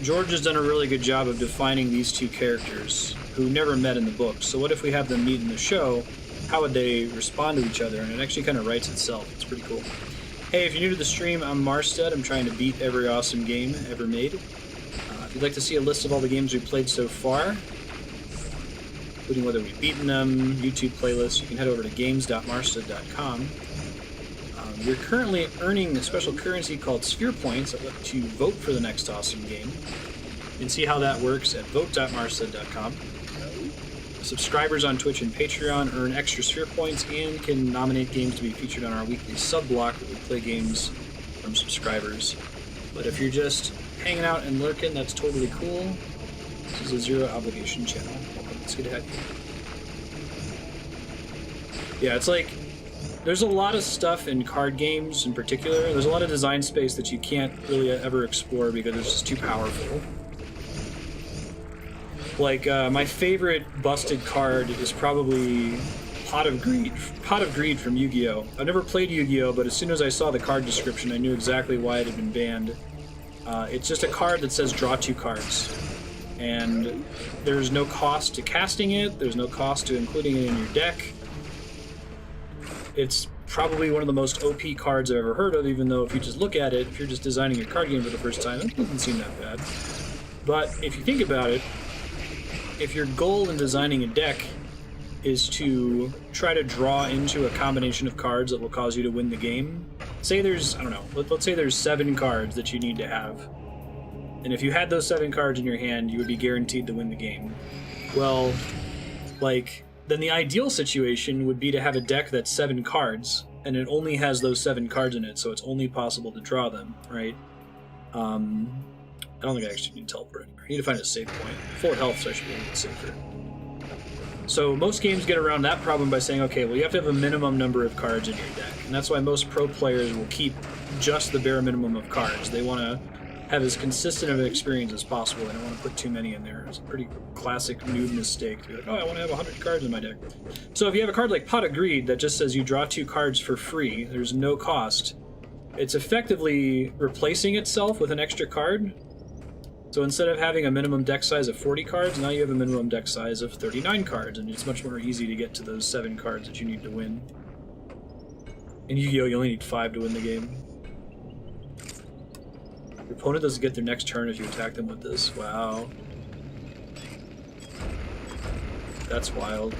George has done a really good job of defining these 2 characters who never met in the book. So what if we have them meet in the show? How would they respond to each other? And it actually kind of writes itself. It's pretty cool. Hey, if you're new to the stream, I'm Marstead. I'm trying to beat every awesome game ever made. If you'd like to see a list of all the games we've played so far, including whether we've beaten them, YouTube playlists, you can head over to games.marstead.com. You're currently earning a special currency called Sphere Points that let you vote for the next awesome game. You can see how that works at vote.marstead.com. Subscribers on Twitch and Patreon earn extra Sphere Points and can nominate games to be featured on our weekly sub-block where we play games from subscribers. But if you're just hanging out and lurking, that's totally cool. This is a zero obligation channel. Welcome, it's good to have you. Yeah, it's like, there's a lot of stuff in card games in particular. There's a lot of design space that you can't really ever explore because it's just too powerful. Like, my favorite busted card is probably Pot of Greed. Pot of Greed from Yu-Gi-Oh! I've never played Yu-Gi-Oh!, but as soon as I saw the card description, I knew exactly why it had been banned. It's just a card that says draw 2 cards. And there's no cost to casting it, there's no cost to including it in your deck. It's probably one of the most OP cards I've ever heard of, even though if you just look at it, if you're just designing your card game for the first time, it doesn't seem that bad. But if you think about it, if your goal in designing a deck is to try to draw into a combination of cards that will cause you to win the game, say there's, I don't know, let's say there's 7 cards that you need to have. And if you had those 7 cards in your hand, you would be guaranteed to win the game. Well, like, then the ideal situation would be to have a deck that's 7 cards, and it only has those 7 cards in it, so it's only possible to draw them, right? I don't think I actually need to teleport anywhere. I need to find a save point. Full health, so I should be a little bit safer. So most games get around that problem by saying, okay, well, you have to have a minimum number of cards in your deck. And that's why most pro players will keep just the bare minimum of cards. They want to have as consistent of an experience as possible. They don't want to put too many in there. It's a pretty classic noob mistake to be like, oh, I want to have 100 cards in my deck. So if you have a card like Pot of Greed that just says you draw 2 cards for free, there's no cost, it's effectively replacing itself with an extra card. So instead of having a minimum deck size of 40 cards, now you have a minimum deck size of 39 cards, and it's much more easy to get to those 7 cards that you need to win. In Yu-Gi-Oh! You only need 5 to win the game. Your opponent doesn't get their next turn if you attack them with this. Wow. That's wild.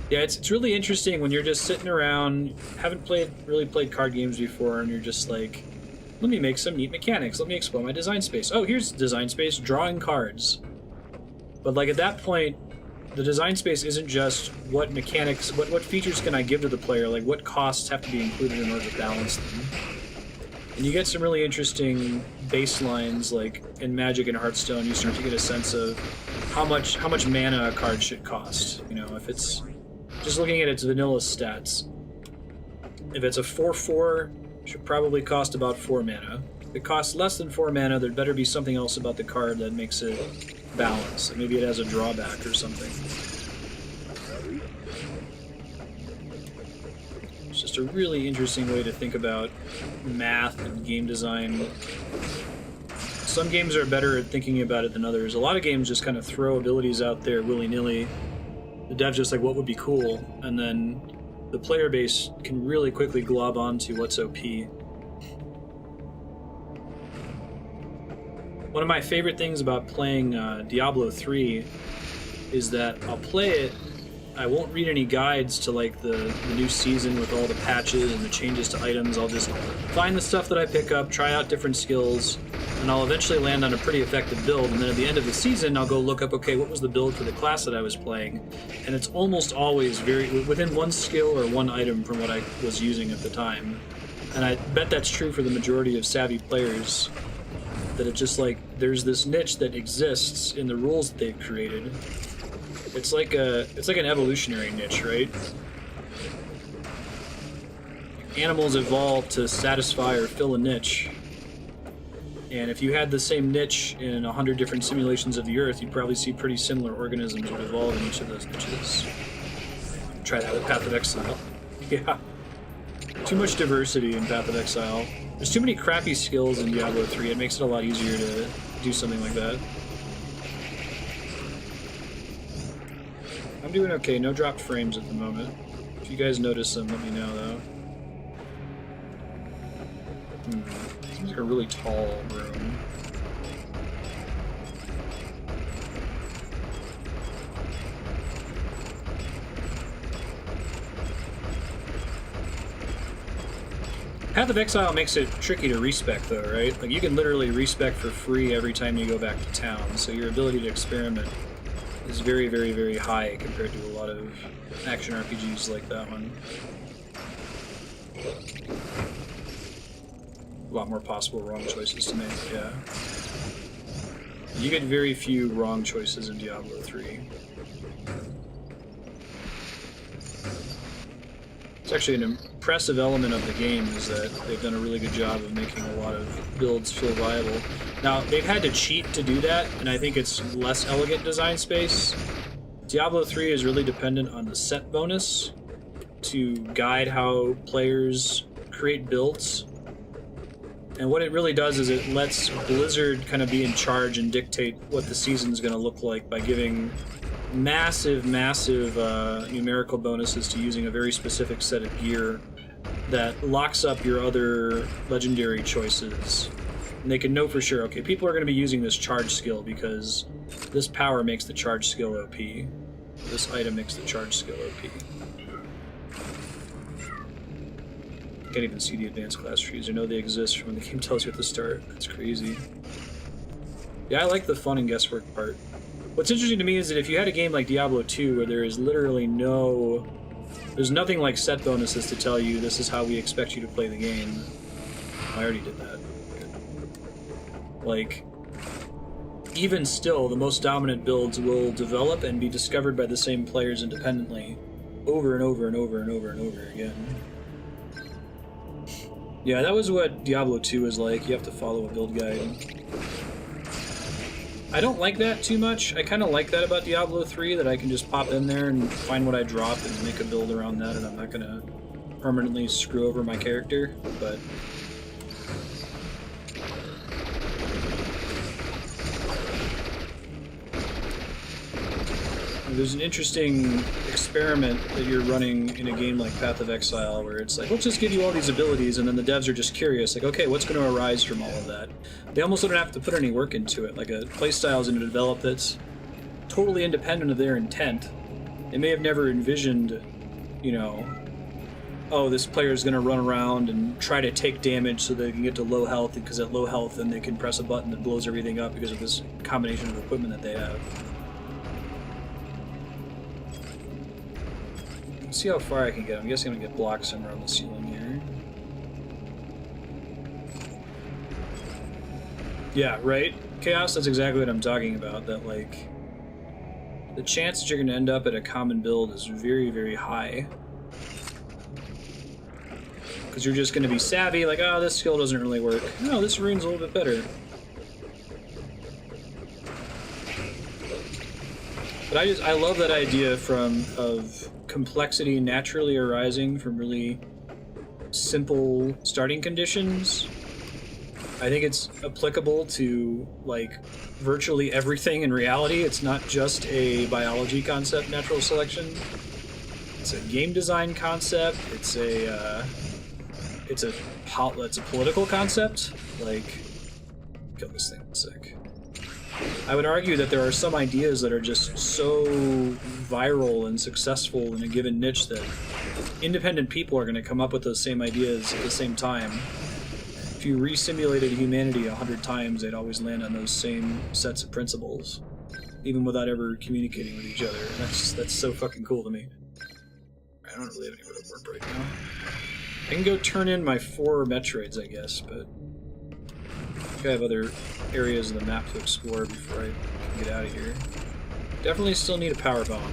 Yeah, it's really interesting when you're just sitting around, haven't really played card games before, and you're just like, let me make some neat mechanics. Let me explore my design space. Oh, here's design space, drawing cards. But like at that point, the design space isn't just what mechanics, what features can I give to the player, like what costs have to be included in order to balance them. And you get some really interesting baselines, like in Magic and Hearthstone, you start to get a sense of how much mana a card should cost. You know, if it's just looking at its vanilla stats. If it's a 4/4, should probably cost about 4 mana. If it costs less than 4 mana, there'd better be something else about the card that makes it balance. Like maybe it has a drawback or something. It's just a really interesting way to think about math and game design. Some games are better at thinking about it than others. A lot of games just kind of throw abilities out there willy-nilly. The dev's just like, what would be cool? And then the player base can really quickly glob onto what's OP. One of my favorite things about playing Diablo 3 is that I'll play it I won't read any guides to like the new season with all the patches and the changes to items. I'll just find the stuff that I pick up, try out different skills, and I'll eventually land on a pretty effective build. And then at the end of the season, I'll go look up, okay, what was the build for the class that I was playing? And it's almost always within one skill or one item from what I was using at the time. And I bet that's true for the majority of savvy players, that it's just like there's this niche that exists in the rules that they've created. It's like an evolutionary niche, right? Animals evolve to satisfy or fill a niche. And if you had the same niche in 100 different simulations of the Earth, you'd probably see pretty similar organisms would evolve in each of those niches. Try that with Path of Exile. Yeah. Too much diversity in Path of Exile. There's too many crappy skills in Diablo 3. It makes it a lot easier to do something like that. I'm doing okay. No dropped frames at the moment. If you guys notice them, let me know, though. Seems like a really tall room. Path of Exile makes it tricky to respec, though, right? Like, you can literally respec for free every time you go back to town, so your ability to experiment is very, very, very high compared to a lot of action RPGs like that one. A lot more possible wrong choices to make, yeah. You get very few wrong choices in Diablo 3. It's actually an impressive element of the game is that they've done a really good job of making a lot of builds feel viable. Now, they've had to cheat to do that, and I think it's less elegant design space. Diablo 3 is really dependent on the set bonus to guide how players create builds. And what it really does is it lets Blizzard kind of be in charge and dictate what the season's going to look like by giving massive numerical bonuses to using a very specific set of gear that locks up your other legendary choices. And they can know for sure, okay, people are going to be using this charge skill because this power makes the charge skill OP. This item makes the charge skill OP. Can't even see the advanced class trees. I know they exist from when the game tells you at the start. That's crazy. Yeah, I like the fun and guesswork part. What's interesting to me is that if you had a game like Diablo 2 where there is literally there's nothing like set bonuses to tell you this is how we expect you to play the game. I already did that. Like, even still, the most dominant builds will develop and be discovered by the same players independently over and over and over and over and over again. Yeah, that was what Diablo 2 was like. You have to follow a build guide. I don't like that too much. I kind of like that about Diablo 3, that I can just pop in there and find what I drop and make a build around that, and I'm not going to permanently screw over my character, but... There's an interesting experiment that you're running in a game like Path of Exile where it's like, let's just give you all these abilities, and then the devs are just curious, like, okay, what's going to arise from all of that? They almost don't have to put any work into it. Like, a playstyle is going to develop that's totally independent of their intent. They may have never envisioned, you know, oh, this player is going to run around and try to take damage so they can get to low health, because at low health then they can press a button that blows everything up because of this combination of equipment that they have. Let's see how far I can get. I'm guessing I'm going to get blocks somewhere on the ceiling here. Yeah, right? Chaos, that's exactly what I'm talking about. That, like, the chance that you're going to end up at a common build is very, very high. Because you're just going to be savvy, like, oh, this skill doesn't really work. No, this rune's a little bit better. But I love that idea of complexity naturally arising from really simple starting conditions. I think it's applicable to, like, virtually everything in reality. It's not just a biology concept, natural selection. It's a game design concept. It's a political concept. Like, kill this thing in a sec. I would argue that there are some ideas that are just so viral and successful in a given niche that independent people are going to come up with those same ideas at the same time. If you re-simulated humanity 100 times, they'd always land on those same sets of principles, even without ever communicating with each other. And that's so fucking cool to me. I don't really have anywhere to warp right now. I can go turn in my 4 Metroids, I guess, but I have other areas of the map to explore before I can get out of here. Definitely still need a power bomb.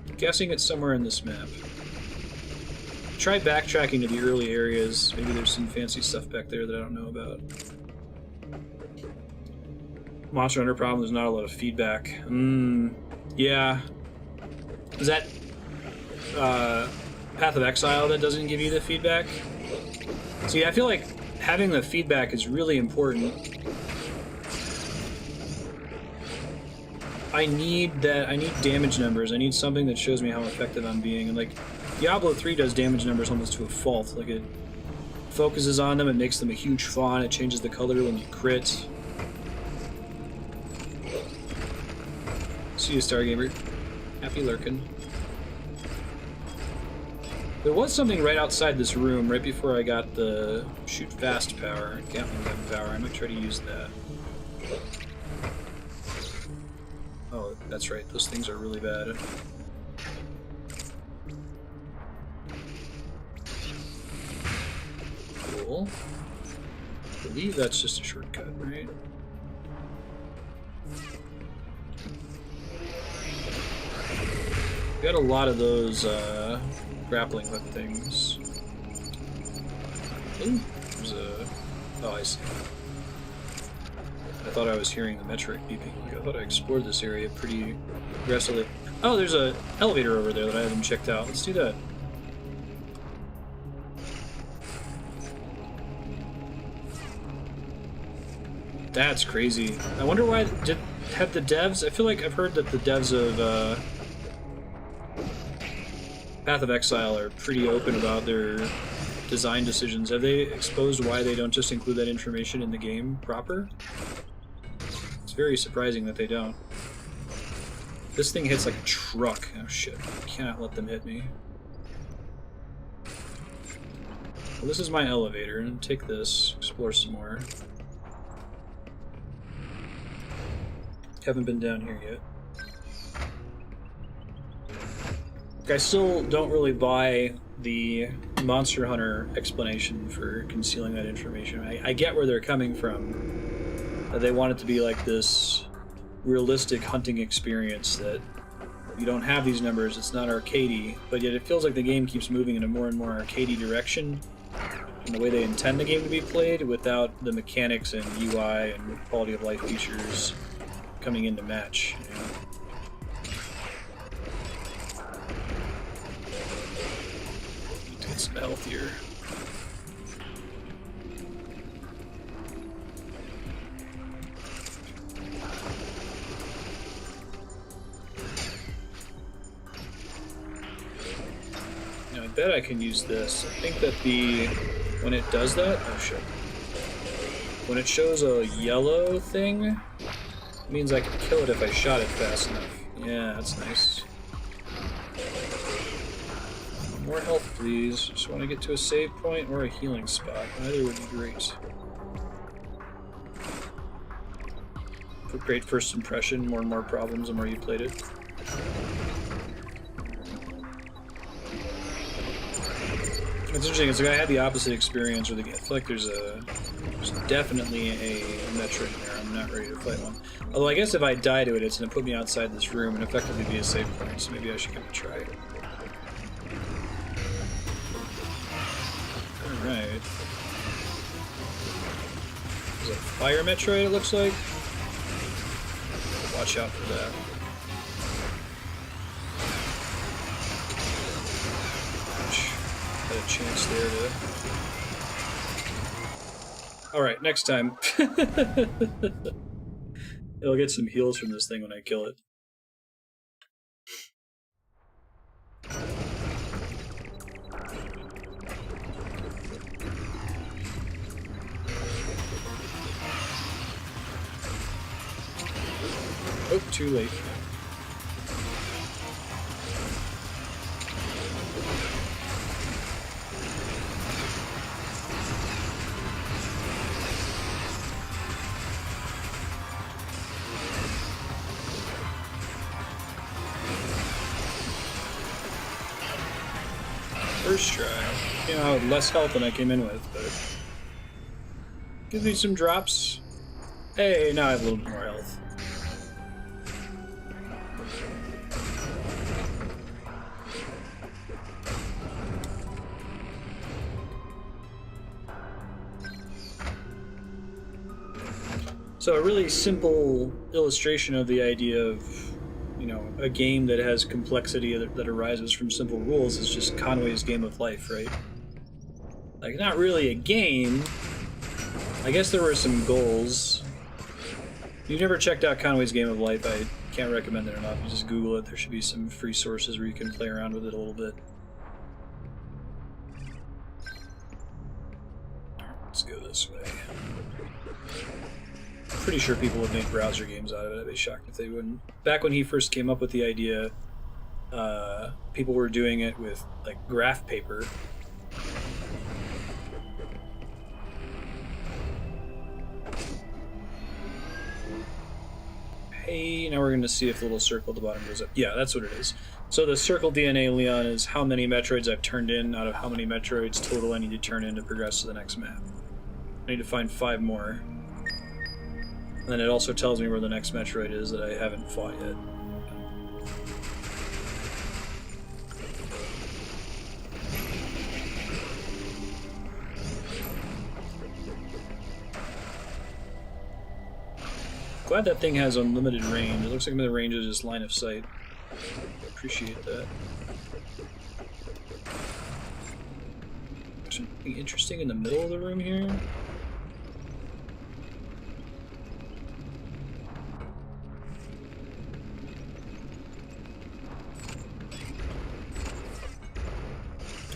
I'm guessing it's somewhere in this map. Try backtracking to the early areas. Maybe there's some fancy stuff back there that I don't know about. Monster Hunter problem, there's not a lot of feedback. Yeah. Is that Path of Exile that doesn't give you the feedback? See, I feel like having the feedback is really important. I need damage numbers. I need something that shows me how effective I'm being. And like Diablo 3 does damage numbers almost to a fault. Like it focuses on them, it makes them a huge font, it changes the color when you crit. See you, Stargamer. Happy lurking. There was something right outside this room, right before I got the shoot fast power, Gatling gun power. I might try to use that. Oh, that's right. Those things are really bad. Cool. I believe that's just a shortcut, right? Got a lot of those grappling hook things. Ooh, there's a... Oh, I see. I thought I was hearing the Metroid beeping. I thought I explored this area pretty aggressively. Oh, there's an elevator over there that I haven't checked out. Let's do that. That's crazy. I wonder why... Have the devs... I feel like I've heard that the devs of Path of Exile are pretty open about their design decisions. Have they exposed why they don't just include that information in the game proper? It's very surprising that they don't. This thing hits like a truck. Oh shit. I cannot let them hit me. Well, this is my elevator, and take this, explore some more. Haven't been down here yet. I still don't really buy the Monster Hunter explanation for concealing that information. I get where they're coming from. They want it to be like this realistic hunting experience that you don't have these numbers, it's not arcadey, but yet it feels like the game keeps moving in a more and more arcadey direction in the way they intend the game to be played without the mechanics and UI and quality of life features coming into match. You know? Get some healthier. Now I bet I can use this. I think that when it does that, oh shit. When it shows a yellow thing, it means I can kill it if I shot it fast enough. Yeah, that's nice. More health, please. Just want to get to a save point or a healing spot. Either would be great. For great first impression, more and more problems the more you played it. It's interesting, it's like I had the opposite experience with the game. I feel like there's definitely a Metroid in there. I'm not ready to fight one. Although I guess if I die to it, it's going to put me outside this room and effectively be a save point, so maybe I should give it a try. Alright. There's a fire Metroid, it looks like. Watch out for that. Had a chance there to... Alright, next time. I'll get some heals from this thing when I kill it. Oh, too late. First try. Came out with less health than I came in with, but gives me some drops. Hey, now I have a little bit more health. So a really simple illustration of the idea of, you know, a game that has complexity that arises from simple rules is just Conway's Game of Life, right? Like, not really a game. I guess there were some goals. If you've never checked out Conway's Game of Life, I can't recommend it enough. You just Google it. There should be some free sources where you can play around with it a little bit. Let's go this way. Pretty sure people would make browser games out of it. I'd be shocked if they wouldn't. Back when he first came up with the idea, people were doing it with like graph paper. Hey, now we're going to see if the little circle at the bottom goes up. Yeah, that's what it is. So the circle DNA, Leon, is how many Metroids I've turned in out of how many Metroids total I need to turn in to progress to the next map. I need to find 5 more. And then it also tells me where the next Metroid is that I haven't fought yet. Glad that thing has unlimited range. It looks like the range is just line of sight. Appreciate that. Something interesting in the middle of the room here.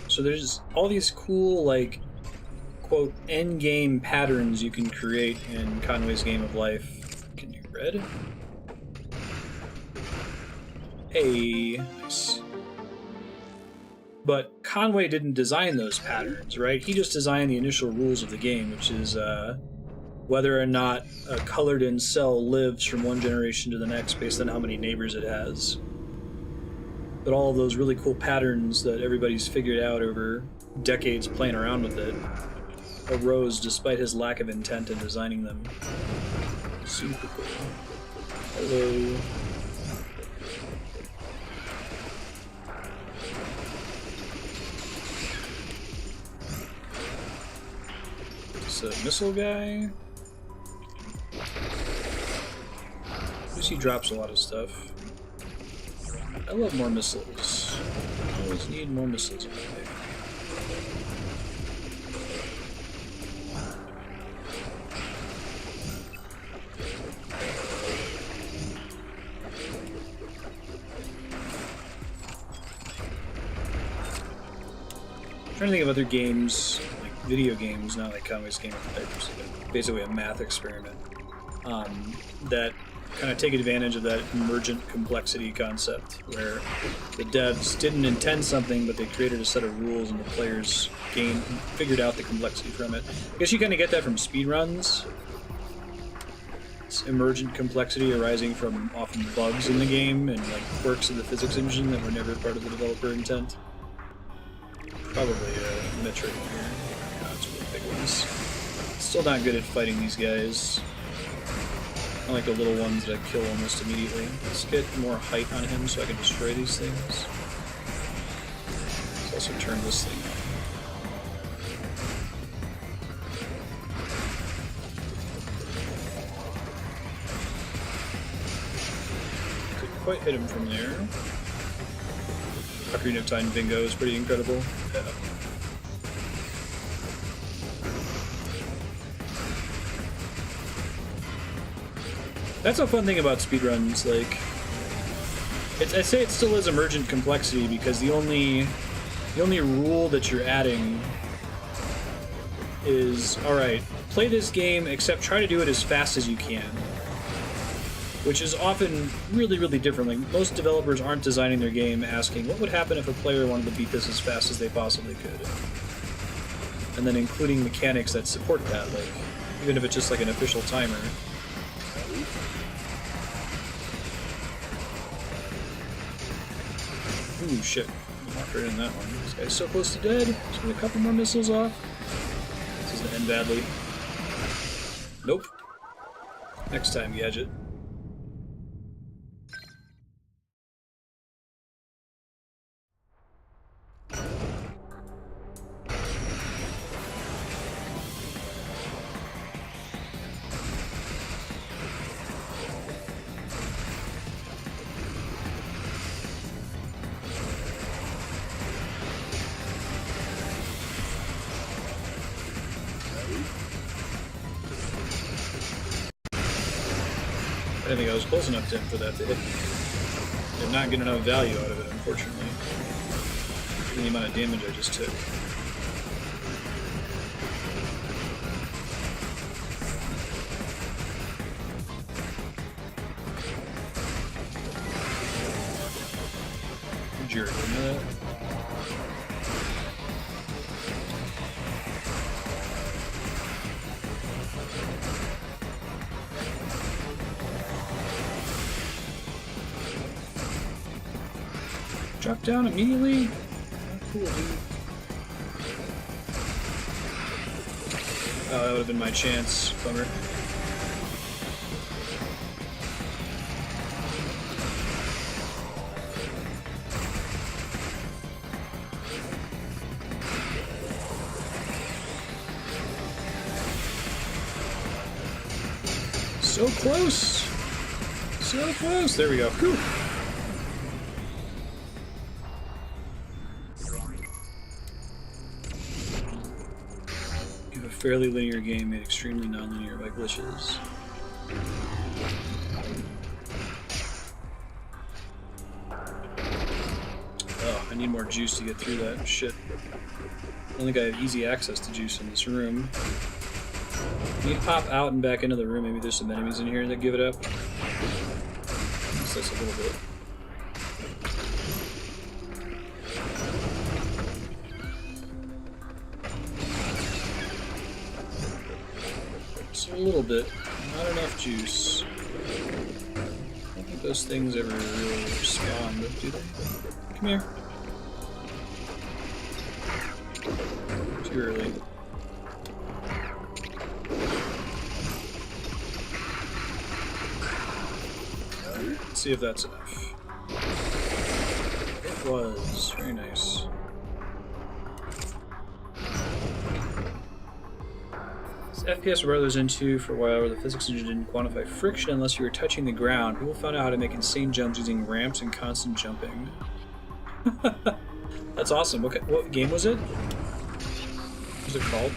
So there's all these cool, like, quote, endgame patterns you can create in Conway's Game of Life. Can you read? Hey, nice. But Conway didn't design those patterns, right? He just designed the initial rules of the game, which is whether or not a colored-in cell lives from one generation to the next based on how many neighbors it has. But all of those really cool patterns that everybody's figured out over decades playing around with it arose despite his lack of intent in designing them. Super cool. Hello. It's a missile guy. At least he drops a lot of stuff. I love more missiles. I always need more missiles in my life. I'm trying to think of other games, like video games, not like Conway's Game of Life, basically a math experiment, that kind of take advantage of that emergent complexity concept, where the devs didn't intend something, but they created a set of rules and the players figured out the complexity from it. I guess you kind of get that from speedruns. It's emergent complexity arising from often bugs in the game and like quirks of the physics engine that were never part of the developer intent. Probably Metroid here. Oh, it's one of the big ones. Still not good at fighting these guys. I like the little ones that I kill almost immediately. Let's get more height on him so I can destroy these things. Let's also turn this thing on. Couldn't quite hit him from there. Ocarina of Time bingo is pretty incredible. Yeah. That's a fun thing about speedruns, like, I say it still is emergent complexity because the only rule that you're adding is, alright, play this game except try to do it as fast as you can. which is often really, really different. Like, most developers aren't designing their game asking, what would happen if a player wanted to beat this as fast as they possibly could? And then including mechanics that support that, like, even if it's just like an official timer. Ooh, shit. I walked right in that one. This guy's so close to dead. Just get a couple more missiles off. This is gonna end badly. Nope. Next time, Gadget. I didn't think I was close enough to him for that to hit me. Did not get enough value out of it, unfortunately. For the amount of damage I just took. Jerk, you know that? Drop down immediately? Oh, cool, dude. Oh, that would have been my chance. Bummer. So close! So close! There we go. Whew. Fairly linear game made extremely non-linear by glitches. Oh, I need more juice to get through that. Shit. I don't think I have easy access to juice in this room. Can you pop out and back into the room? Maybe there's some enemies in here that give it up. That's a little bit. A little bit. Not enough juice. I don't think those things ever really respond, do they? Come here. Too early. Let's see if that's enough. It was. Very nice. FPS Brothers into for a while where the physics engine didn't quantify friction unless you were touching the ground. People found out how to make insane jumps using ramps and constant jumping. That's awesome. What game was it? What was it called?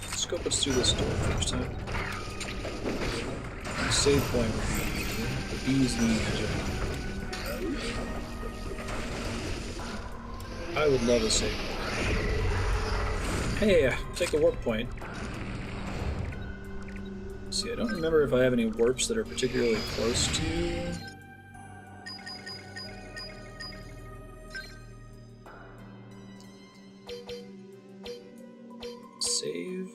Let's go let's through this door first, huh? The save point would be the bee's knees. I would love a save. Hey, take the warp point. Let's see, I don't remember if I have any warps that are particularly close to. Save?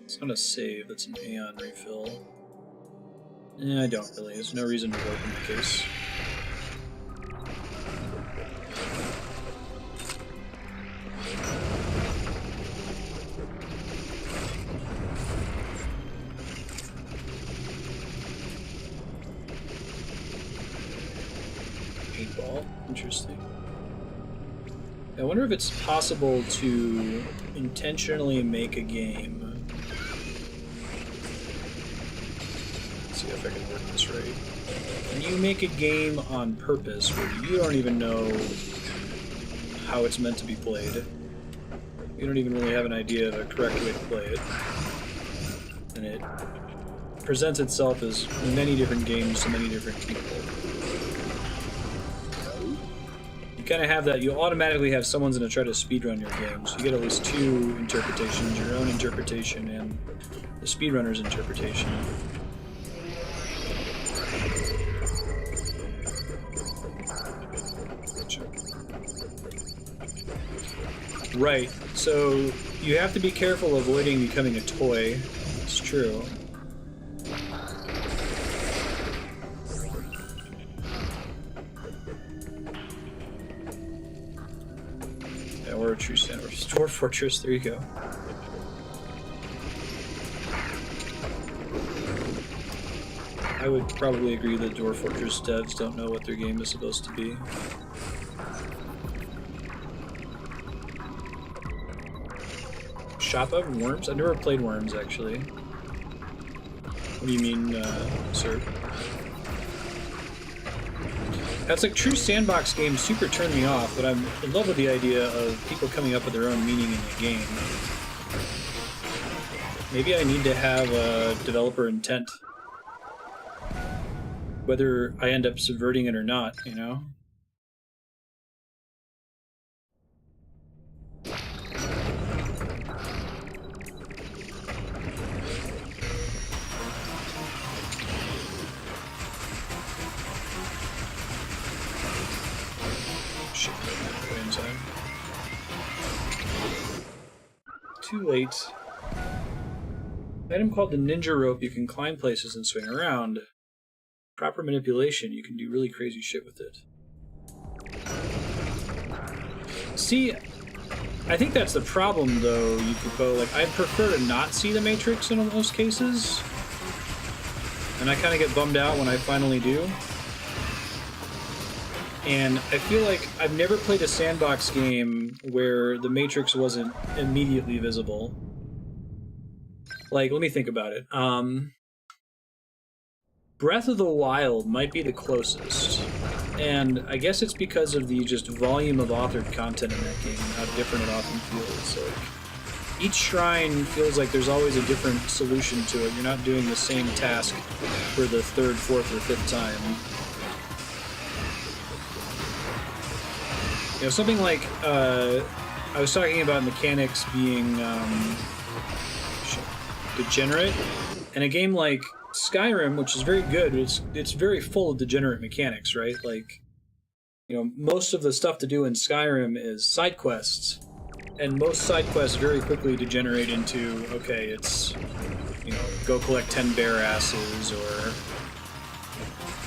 It's not a save, that's an Aeon refill. I don't really. There's no reason to warp in the case. Interesting. I wonder if it's possible to intentionally make a game. Let's see if I can work this right. When you make a game on purpose where you don't even know how it's meant to be played, you don't even really have an idea of a correct way to play it, and it presents itself as many different games to many different people. you kind of have that. You automatically have someone's going to try to speedrun your game, so you get at least two interpretations: your own interpretation and the speedrunner's interpretation. Right, so you have to be careful avoiding becoming a toy. It's true. Yeah, or a true center. Dwarf Fortress, there you go. I would probably agree that Dwarf Fortress devs don't know what their game is supposed to be. Shop of Worms? I've never played Worms, actually. What do you mean, sir? That's like true sandbox games super turn me off, but I'm in love with the idea of people coming up with their own meaning in the game. Maybe I need to have a developer intent. Whether I end up subverting it or not, you know? Shit, go inside. Too late. Item called the Ninja Rope. You can climb places and swing around. Proper manipulation, you can do really crazy shit with it. See, I think that's the problem, though, Yukipo. Like, I'd prefer to not see the Matrix in most cases. And I kind of get bummed out when I finally do. And I feel like I've never played a sandbox game where the Matrix wasn't immediately visible. Like, let me think about it. Breath of the Wild might be the closest, and I guess it's because of the just volume of authored content in that game and how different it often feels. Like, each shrine feels like there's always a different solution to it. You're not doing the same task for the third, fourth, or fifth time. You know, something like, I was talking about mechanics being degenerate, and a game like Skyrim, which is very good, it's very full of degenerate mechanics, right? Like, you know, most of the stuff to do in Skyrim is side quests, and most side quests very quickly degenerate into, okay, it's, you know, go collect 10 bear asses, or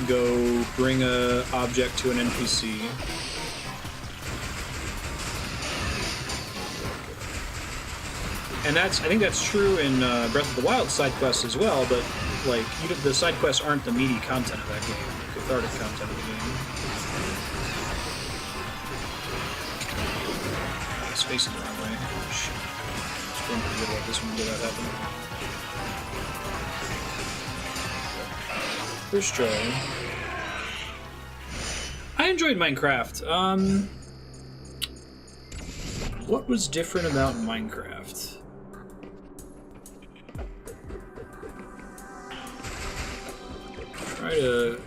go bring a object to an NPC. And I think that's true in Breath of the Wild side quests as well, but like, the side quests aren't the meaty content of that game, the cathartic content of the game. It's facing the wrong way. Shit. It's feeling pretty good about this one without that happening. First try. I enjoyed Minecraft. What was different about Minecraft? Try to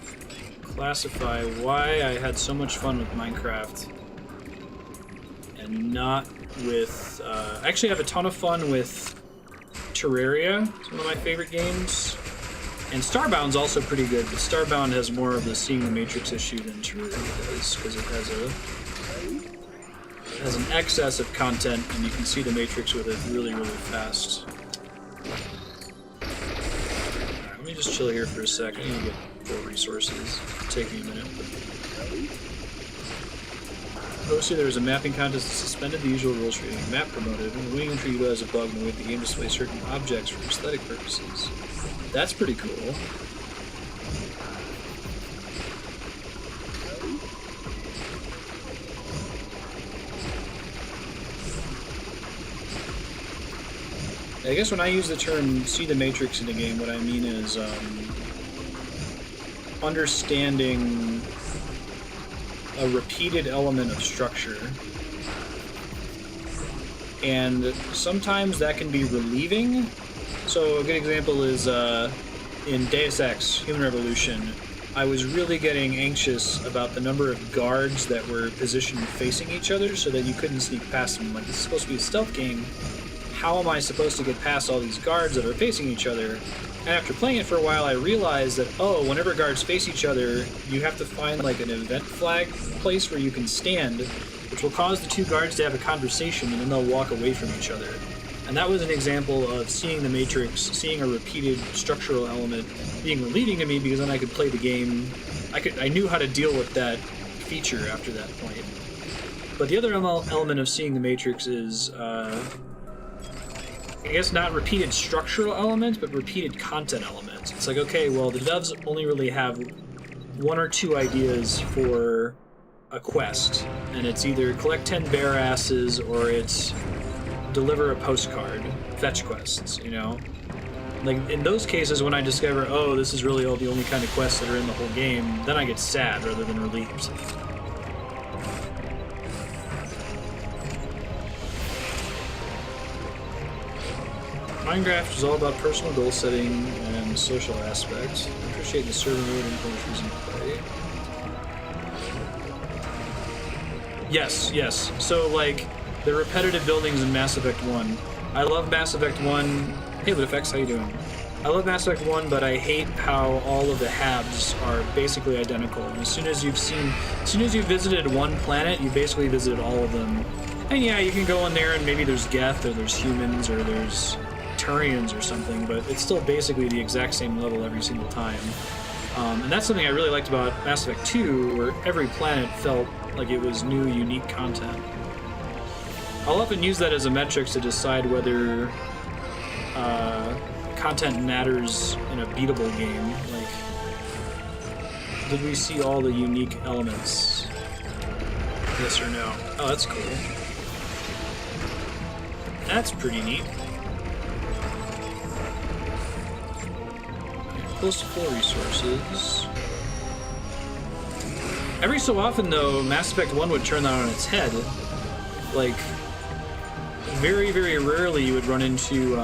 classify why I had so much fun with Minecraft and not with... I actually have a ton of fun with Terraria. It's one of my favorite games. And Starbound's also pretty good, but Starbound has more of the seeing the Matrix issue than Terraria does, because it has an excess of content, and you can see the Matrix with it really, really fast. Alright, let me just chill here for a sec. I need to get more resources. It'll take me a minute. Mostly there was a mapping contest that suspended the usual rules for getting a map promoted, and the winning entry utilized a bug in the way the game displays certain objects for aesthetic purposes. That's pretty cool. I guess when I use the term see the Matrix in a game, what I mean is understanding a repeated element of structure. And sometimes that can be relieving. So a good example is in Deus Ex, Human Revolution, I was really getting anxious about the number of guards that were positioned facing each other so that you couldn't sneak past them. Like, this is supposed to be a stealth game. How am I supposed to get past all these guards that are facing each other? And after playing it for a while, I realized that, oh, whenever guards face each other, you have to find like an event flag place where you can stand, which will cause the two guards to have a conversation, and then they'll walk away from each other. And that was an example of seeing the Matrix, seeing a repeated structural element being relieving to me, because then I could play the game. I knew how to deal with that feature after that point. But the other element of seeing the Matrix is, I guess not repeated structural elements, but repeated content elements. It's like, okay, well, the devs only really have one or two ideas for a quest, and it's either collect 10 bear asses or it's deliver a postcard, fetch quests, you know? Like, in those cases, when I discover, oh, this is really the only kind of quests that are in the whole game, then I get sad rather than relieved. Minecraft is all about personal goal setting and social aspects. I appreciate the server mode and the reason to play. Yes. So, like, the repetitive buildings in Mass Effect 1. I love Mass Effect 1. Hey, LitFX, how you doing? I love Mass Effect 1, but I hate how all of the habs are basically identical. And as soon as you've visited one planet, you basically visited all of them. And yeah, you can go in there and maybe there's Geth, or there's humans, or there's Turians or something, but it's still basically the exact same level every single time. And that's something I really liked about Mass Effect 2, where every planet felt like it was new, unique content. I'll often use that as a metric to decide whether content matters in a beatable game. Like, did we see all the unique elements? Yes or no? Oh, that's cool. That's pretty neat. Close to full resources. Every so often, though, Mass Effect 1 would turn that on its head. Like, very, very rarely you would run into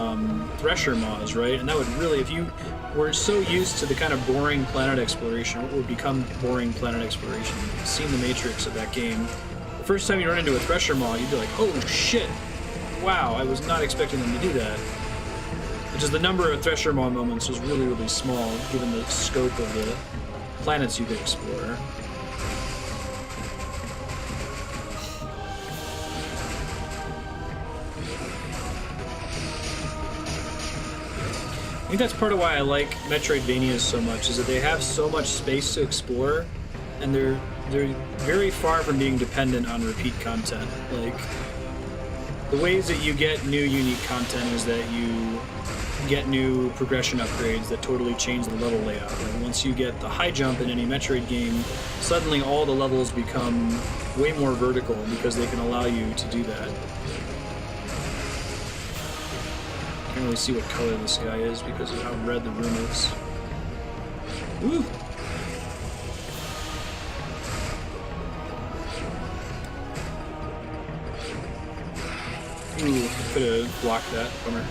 Thresher Maws, right? And that would really, if you were so used to the kind of boring planet exploration, what would become boring planet exploration, seeing the Matrix of that game, the first time you run into a Thresher Maw, you'd be like, oh shit, wow, I was not expecting them to do that. Just the number of Thresher Maw moments was really, really small, given the scope of the planets you could explore. I think that's part of why I like Metroidvanias so much, is that they have so much space to explore, and they're very far from being dependent on repeat content. Like, the ways that you get new unique content is that you get new progression upgrades that totally change the level layout. Like, once you get the high jump in any Metroid game, suddenly all the levels become way more vertical because they can allow you to do that. I can't really see what color this guy is because of how red the room is. Woo! Ooh, could have blocked that. Bummer.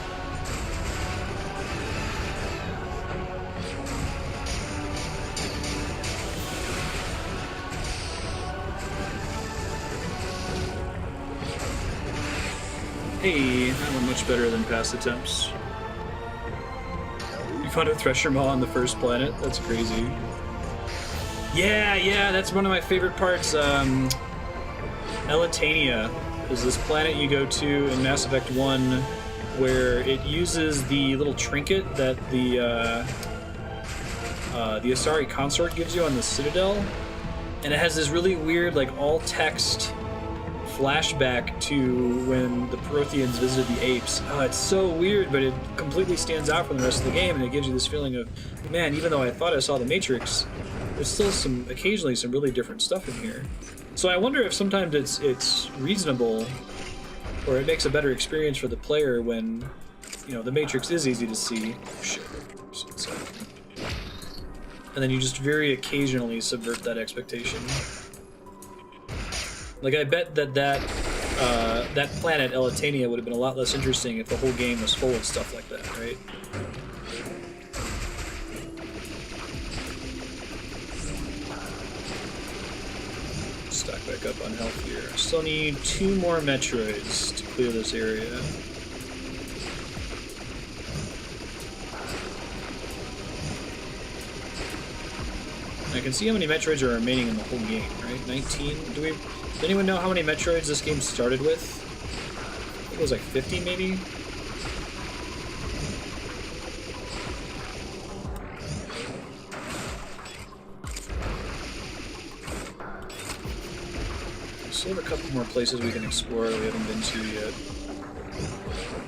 Hey, that went much better than past attempts. You found a Thresher Maw on the first planet? That's crazy. Yeah, that's one of my favorite parts. Elitania is this planet you go to in Mass Effect 1 where it uses the little trinket that the Asari consort gives you on the Citadel. And it has this really weird, like, all-text flashback to when the Protheans visited the apes. Oh, it's so weird, but it completely stands out from the rest of the game, and it gives you this feeling of, man, even though I thought I saw the Matrix, there's still occasionally some really different stuff in here. So I wonder if sometimes it's reasonable, or it makes a better experience for the player when, you know, the Matrix is easy to see. Shit. And then you just very occasionally subvert that expectation. Like, I bet that planet, Elitania, would have been a lot less interesting if the whole game was full of stuff like that, right? back up on health here. I still need 2 more Metroids to clear this area. I can see how many Metroids are remaining in the whole game, right? 19? Does anyone know how many Metroids this game started with? I think it was like 50 maybe? Still have a couple more places we can explore that we haven't been to yet.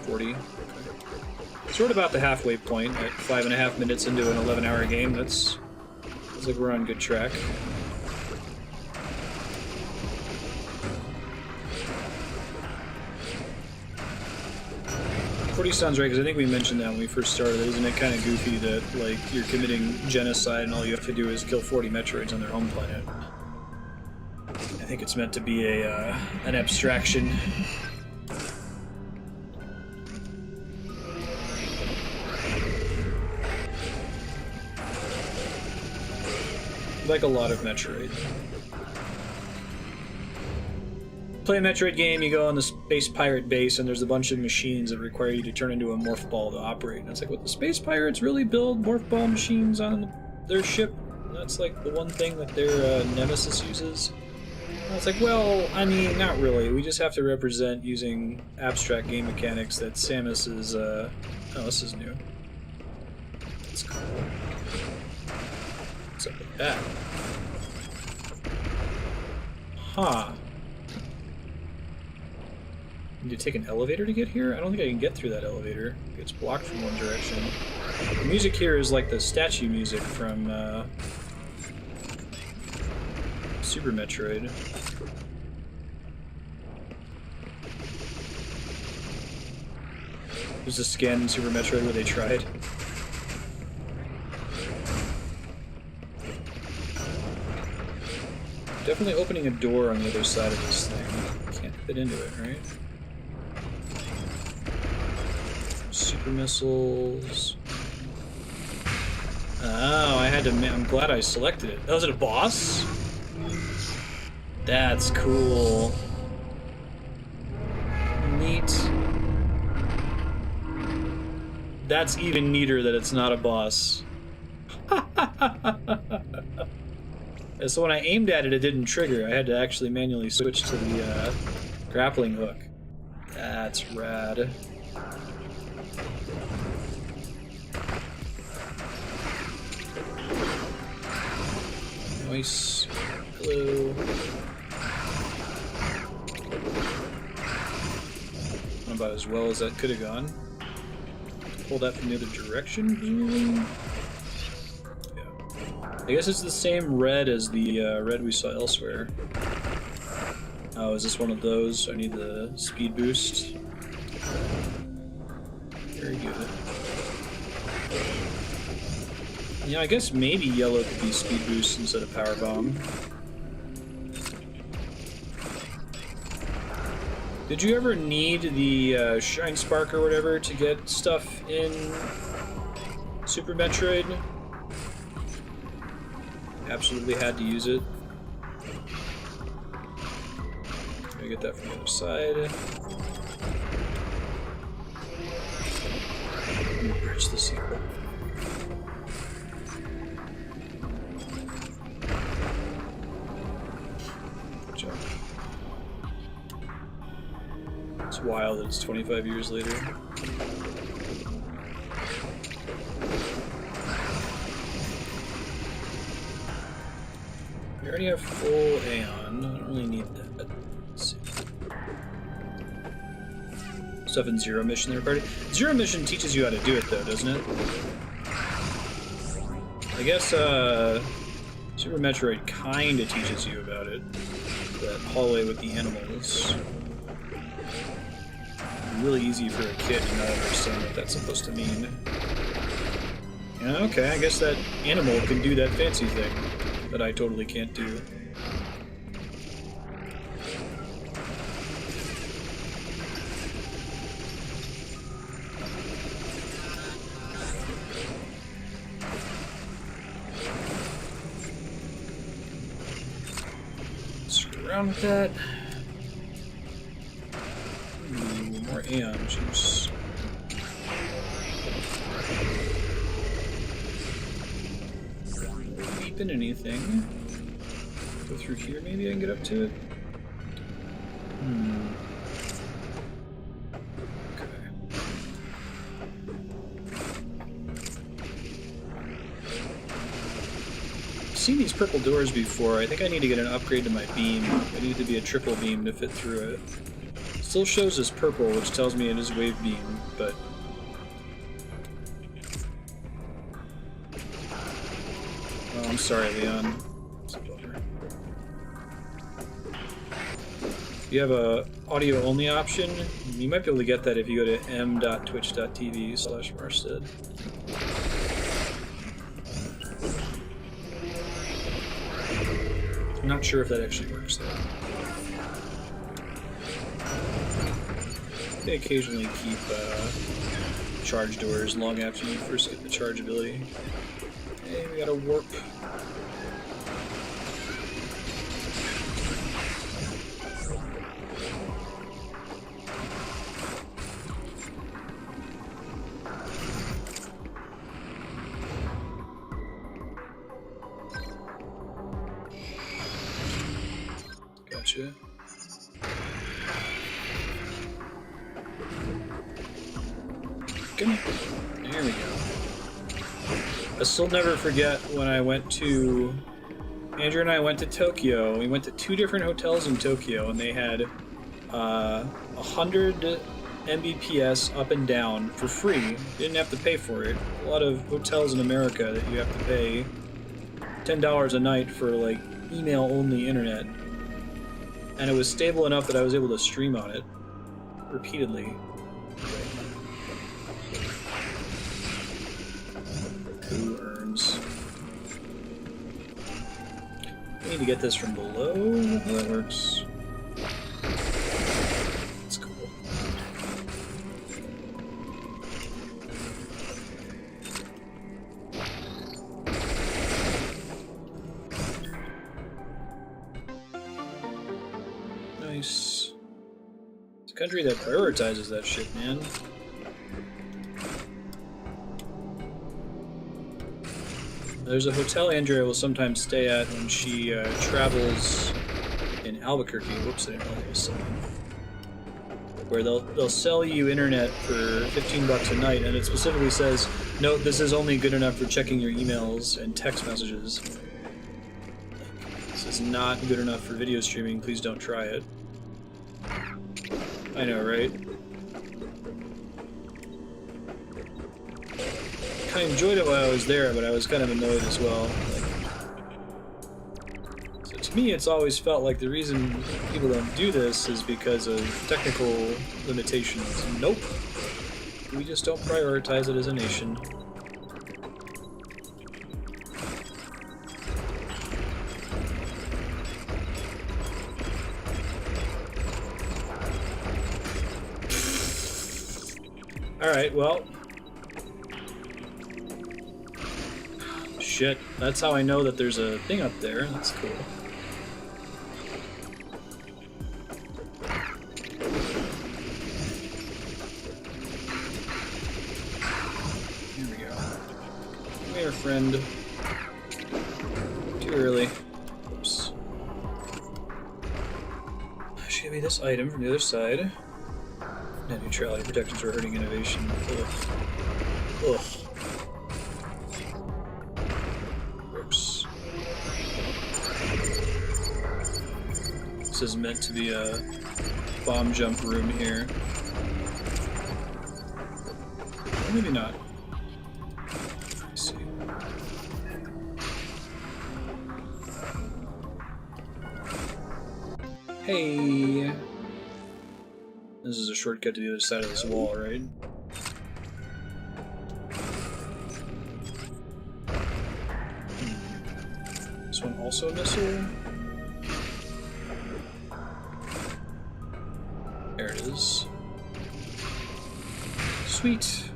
40. Okay. Sort of about the halfway point, at 5.5 minutes into an 11-hour game. That's looks like we're on good track. Forty sounds right, because I think we mentioned that when we first started. Isn't it kind of goofy that like you're committing genocide and all you have to do is kill 40 Metroids on their home planet? I think it's meant to be an abstraction. Like a lot of Metroid. Play a Metroid game, you go on the space pirate base, and there's a bunch of machines that require you to turn into a morph ball to operate. And it's like, what, the space pirates really build morph ball machines on their ship? And that's like the one thing that their nemesis uses. And it's like, well, I mean, not really. We just have to represent using abstract game mechanics that Samus is, oh, this is new. That's cool. What's up with that? Huh. Need to take an elevator to get here? I don't think I can get through that elevator. It's blocked from one direction. The music here is like the statue music from Super Metroid. There's a scan in Super Metroid where they tried. Definitely opening a door on the other side of this thing. Can't fit into it, right? Super missiles. Oh, I had to. I'm glad I selected it. Oh, was it a boss? That's cool. Neat. That's even neater that it's not a boss. So when I aimed at it, it didn't trigger. I had to actually manually switch to the grappling hook. That's rad. Nice. Hello. Not about as well as that could have gone. Pull that from the other direction, presumably? Yeah. I guess it's the same red as the red we saw elsewhere. Oh, is this one of those? I need the speed boost. Very good. Yeah, I guess maybe yellow could be speed boost instead of power bomb. Did you ever need the Shine Spark or whatever to get stuff in Super Metroid? Absolutely had to use it. Gonna get that from the other side. Bridge the sequel. Good job. It's wild that it's 25 years later. We already have full Aeon. I don't really need that. Let's see. Stuff in Zero Mission there, party. Zero Mission teaches you how to do it, though, doesn't it? I guess Super Metroid kinda teaches you about it. That hallway with the animals. Really easy for a kid to not understand what that's supposed to mean. Yeah, okay, I guess that animal can do that fancy thing that I totally can't do. around with that. Ooh, more Aeon juice. Beeping anything? Go through here, maybe I can get up to it? Seen these purple doors before. I think I need to get an upgrade to my beam. I need to be a triple beam to fit through it. Still shows as purple, which tells me it is wave beam, but... Oh, I'm sorry, Leon. It's a bummer. You have a audio-only option. You might be able to get that if you go to m.twitch.tv/Marstead. I'm not sure if that actually works though. They occasionally keep charge doors long after you first get the charge ability. Hey, we got a warp. Gotcha. There we go. I still never forget when I went to... Andrew and I went to Tokyo. We went to 2 different hotels in Tokyo, and they had 100 Mbps up and down for free. You didn't have to pay for it. A lot of hotels in America that you have to pay $10 a night for, like, email-only internet. And it was stable enough that I was able to stream on it repeatedly. 2 urns. I need to get this from below. How that works. That's cool. Nice. It's a country that prioritizes that shit, man. There's a hotel Andrea will sometimes stay at when she travels in Albuquerque. Whoops, I didn't know they were selling. Where they'll sell you internet for $15 a night, and it specifically says, "Note, this is only good enough for checking your emails and text messages. This is not good enough for video streaming. Please don't try it." I know, right? I enjoyed it while I was there, but I was kind of annoyed as well. So to me, it's always felt like the reason people don't do this is because of technical limitations. Nope. We just don't prioritize it as a nation. Alright, well... Shit, that's how I know that there's a thing up there. That's cool. Here we go. Come here, friend. Too early. Oops. Should be this item from the other side. Net neutrality protections are hurting innovation. Ugh. Ugh. This is meant to be a bomb jump room here. Or maybe not. Let's see. Hey! This is a shortcut to the other side of this wall, right? This one also a missile? There it is. Sweet.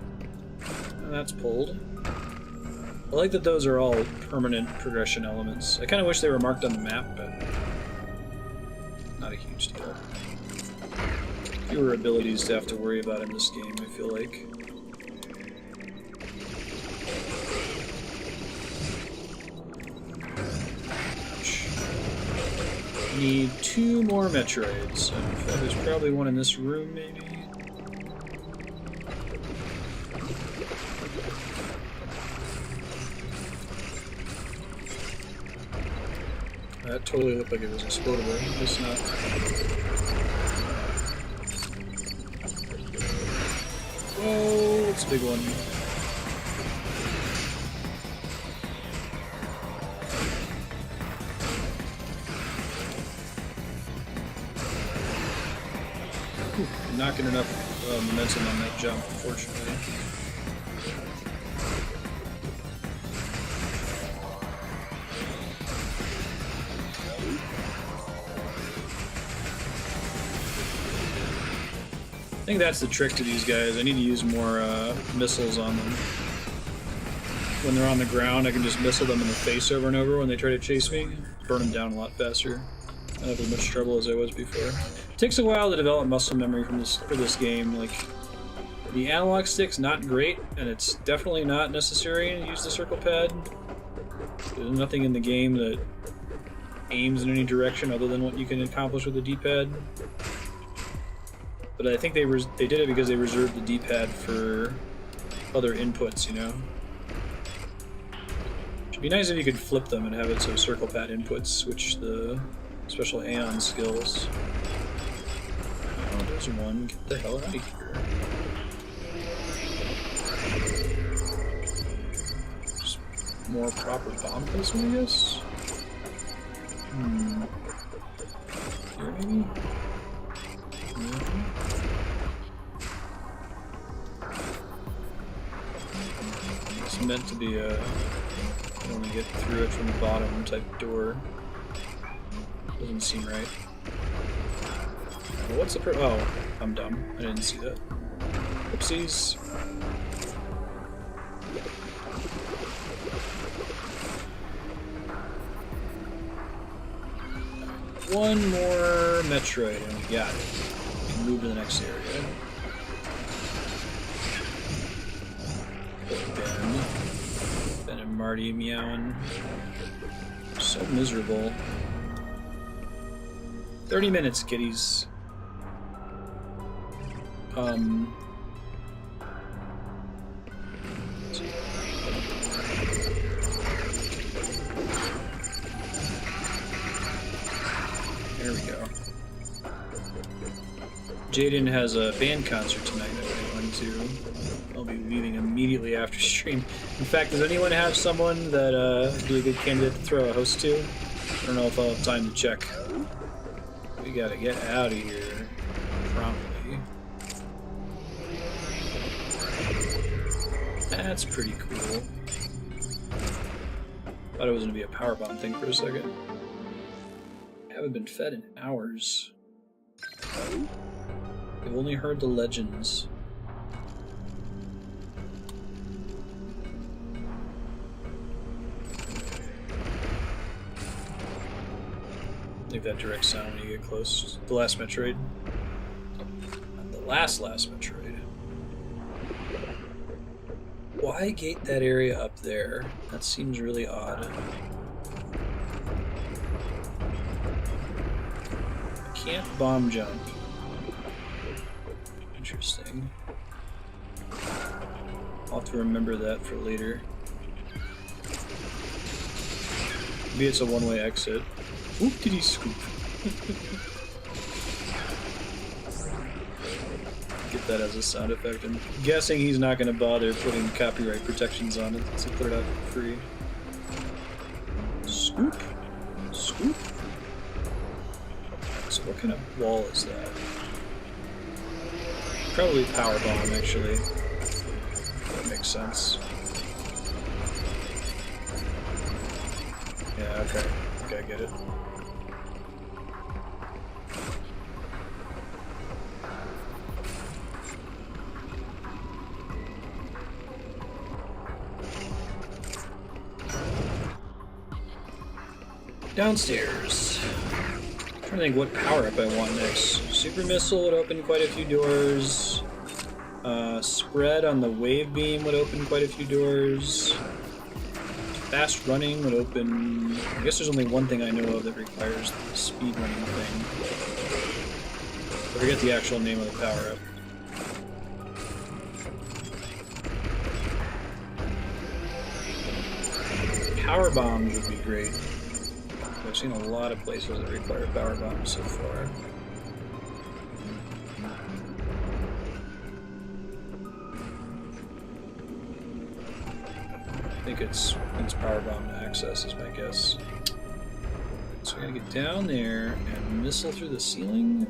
And that's pulled. I like that those are all permanent progression elements. I kind of wish they were marked on the map, but... huge deal. Fewer abilities to have to worry about in this game, I feel like. Need 2 more Metroids. In fact, there's probably one in this room, maybe? That totally looked like it was explodable. It's not. Whoa, it's a big one. Not getting enough momentum on that jump, unfortunately. I think that's the trick to these guys. I need to use more missiles on them. When they're on the ground, I can just missile them in the face over and over when they try to chase me. Burn them down a lot faster. I don't have as much trouble as I was before. It takes a while to develop muscle memory for this game. Like, the analog stick's not great, and it's definitely not necessary to use the circle pad. There's nothing in the game that aims in any direction other than what you can accomplish with the D-pad. But I think they did it because they reserved the D-pad for other inputs, you know? It'd be nice if you could flip them and have it so circle pad inputs switch the special Aeon skills. Oh, there's one. Get the hell out of here. Just more proper bomb placement, I guess? Here, maybe? It's meant to be a only get through it from the bottom type door. Doesn't seem right. Well, what's the oh, I'm dumb. I didn't see that. Oopsies. One more Metroid and we got it. We can move to the next area. Ben and Marty meowing. So miserable. 30 minutes, kiddies. There we go. Jaden has a band concert tonight that I'm going to. I'll be leaving immediately after stream. In fact, does anyone have someone that would be a good candidate to throw a host to? I don't know if I'll have time to check. We gotta get out of here promptly. That's pretty cool. Thought it was gonna be a powerbomb thing for a second. Haven't been fed in hours. I've only heard the legends. I think that direct sound when you get close. The last Metroid. The last Metroid. Why gate that area up there? That seems really odd. Can't bomb jump. Interesting. I'll have to remember that for later. Maybe it's a one-way exit. Whoop did he scoop? Get that as a sound effect. I'm guessing he's not going to bother putting copyright protections on it, so put it out for free. Scoop? Scoop? So what kind of wall is that? Probably power bomb, actually. That makes sense. Yeah, okay. Okay, I get it. Downstairs. trying to think what power-up I want next. Super Missile would open quite a few doors. Spread on the Wave Beam would open quite a few doors. Fast Running would open... I guess there's only one thing I know of that requires the speed running thing. I forget the actual name of the power-up. Power Bombs would be great. I've seen a lot of places that require power bombs so far. I think it's power bomb to access is my guess. So I gotta get down there and missile through the ceiling.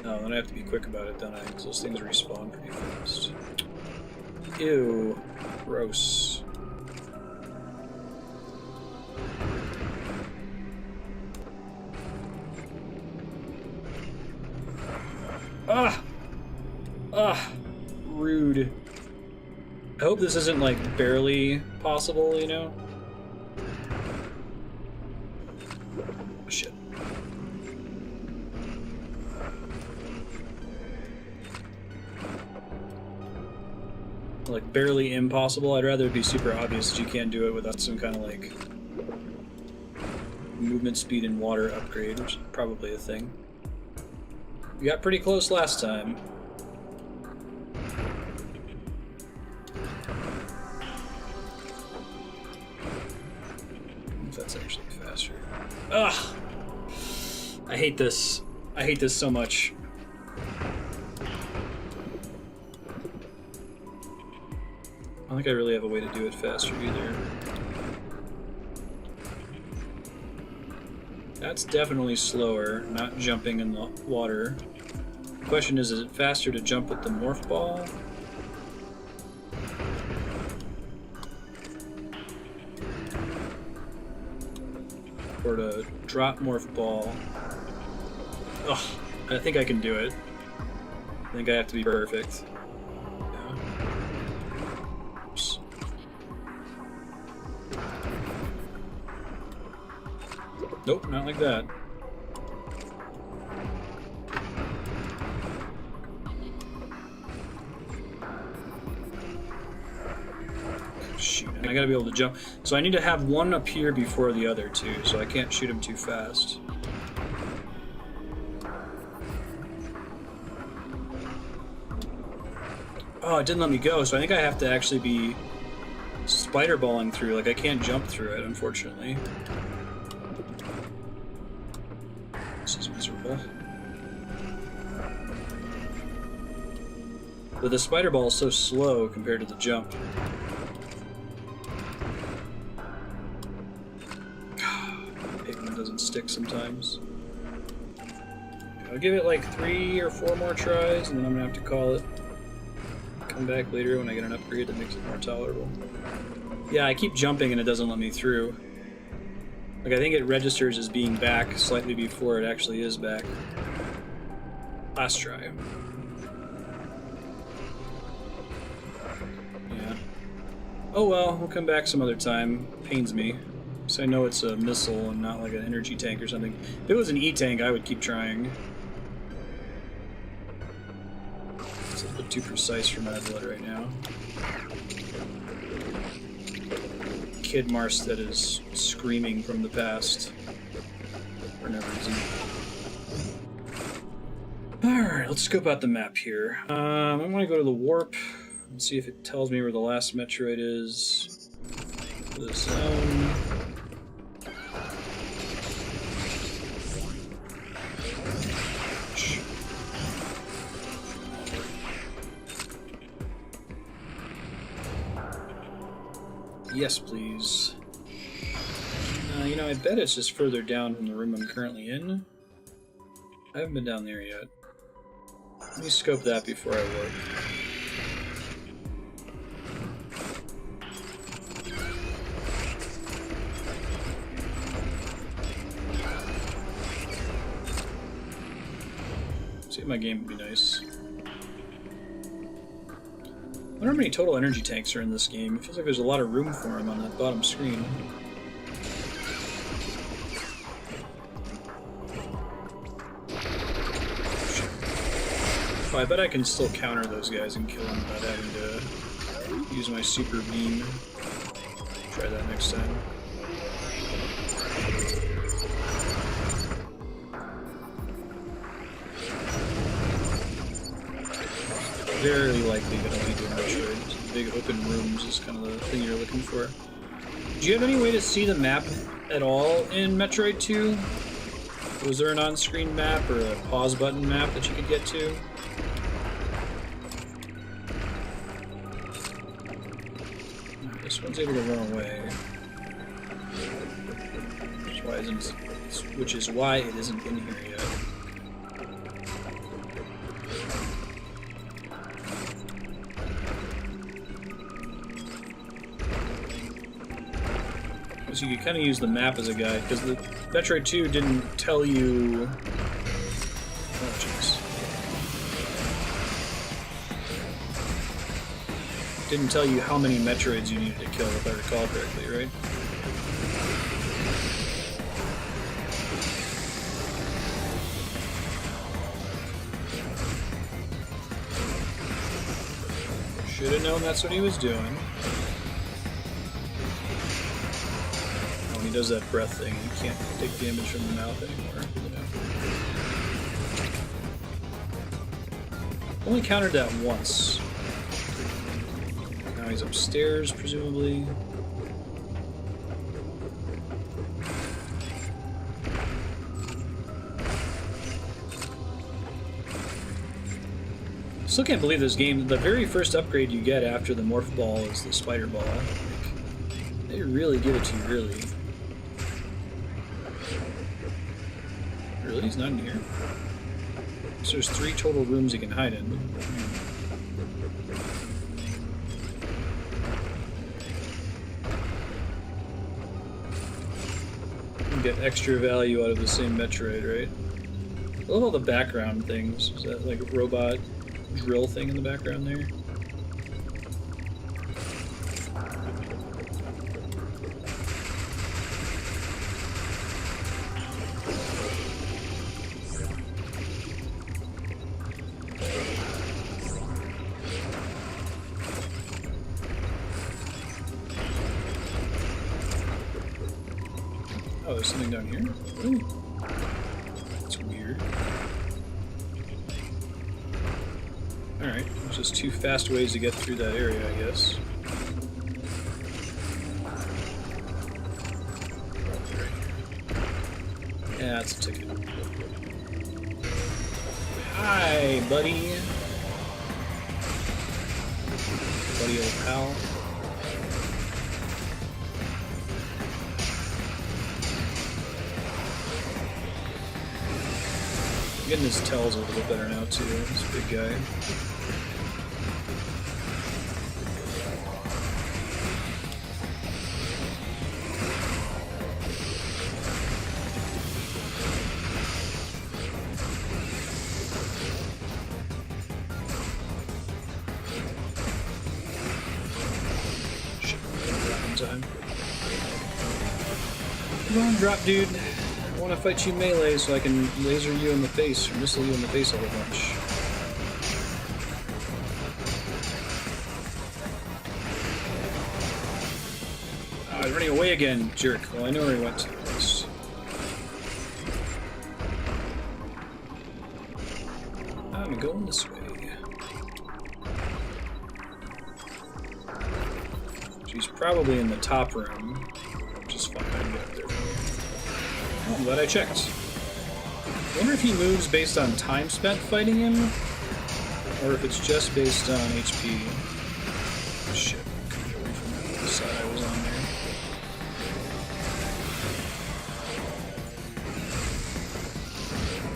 Oh, then I have to be quick about it, don't I? Because those things respawn pretty fast. Ew. Gross. Ah! Ah! Rude. I hope this isn't, like, barely possible, you know? Oh, shit. Like, barely impossible. I'd rather it be super obvious that you can't do it without some kind of, like, movement speed and water upgrade, which is probably a thing. We got pretty close last time. If that's actually faster. Ugh! I hate this. I hate this so much. I don't think I really have a way to do it faster either. That's definitely slower, not jumping in the water. The question is it faster to jump with the morph ball? Or to drop morph ball? Ugh, I think I can do it. I think I have to be perfect. Yeah. Oops. Nope, not like that. Shoot, I gotta be able to jump. So I need to have one appear before the other two, so I can't shoot him too fast. Oh, it didn't let me go, so I think I have to actually be spider balling through. Like, I can't jump through it, unfortunately. This is miserable. But the spider ball is so slow compared to the jump. Pigment doesn't stick sometimes. I'll give it like 3 or 4 more tries, and then I'm gonna have to call it. Come back later when I get an upgrade that makes it more tolerable. Yeah, I keep jumping and it doesn't let me through. Like, I think it registers as being back slightly before it actually is back. Last try. Yeah. Oh well, we'll come back some other time. Pains me. So I know it's a missile and not like an energy tank or something. If it was an E-tank, I would keep trying. It's a bit too precise for my blood right now. Kid Marstead is screaming from the past for no reason. Alright, let's scope out the map here. I'm going to go to the warp and see if it tells me where the last Metroid is. The zone. Yes, please. You know, I bet it's just further down from the room I'm currently in. I haven't been down there yet. Let me scope that before I work. See if my game would be nice. I wonder how many total energy tanks are in this game. It feels like there's a lot of room for them on that bottom screen. Oh, I bet I can still counter those guys and kill them without having to use my super beam. Try that next time. Very likely gonna be doing Metroid. Big open rooms is kind of the thing you're looking for. Do you have any way to see the map at all in Metroid 2? Was there an on-screen map or a pause button map that you could get to? This one's able to run away. Which is why it isn't in here yet. So you could kind of use the map as a guide, because the Metroid 2 didn't tell you... Oh, jeez. Didn't tell you how many Metroids you needed to kill, if I recall correctly, right? Should have known that's what he was doing. When he does that breath thing, you can't take damage from the mouth anymore. You know? Only countered that once. Now he's upstairs, presumably. Still can't believe this game. The very first upgrade you get after the Morph Ball is the Spider Ball. Like, they really give it to you, really. Really? He's not in here? So there's 3 total rooms he can hide in. You get extra value out of the same Metroid, right? I love all the background things. Is that like a robot drill thing in the background there? Oh, there's something down here? Really? That's weird. Alright, there's just 2 fast ways to get through that area, I guess. Yeah, that's a ticket. Hi, buddy. Buddy old pal. Getting his tells a little bit better now too. This big guy. Shit, in time. Come on, drop, dude. I want to fight you melee so I can laser you in the face, or missile you in the face a whole bunch. Oh, he's running away again, jerk. Well, I know where he went to at least. I'm going this way. She's probably in the top room, which is fine. I can get up there. Oh, I'm glad I checked. I wonder if he moves based on time spent fighting him, or if it's just based on HP. Oh, shit, I couldn't get away from that side I was on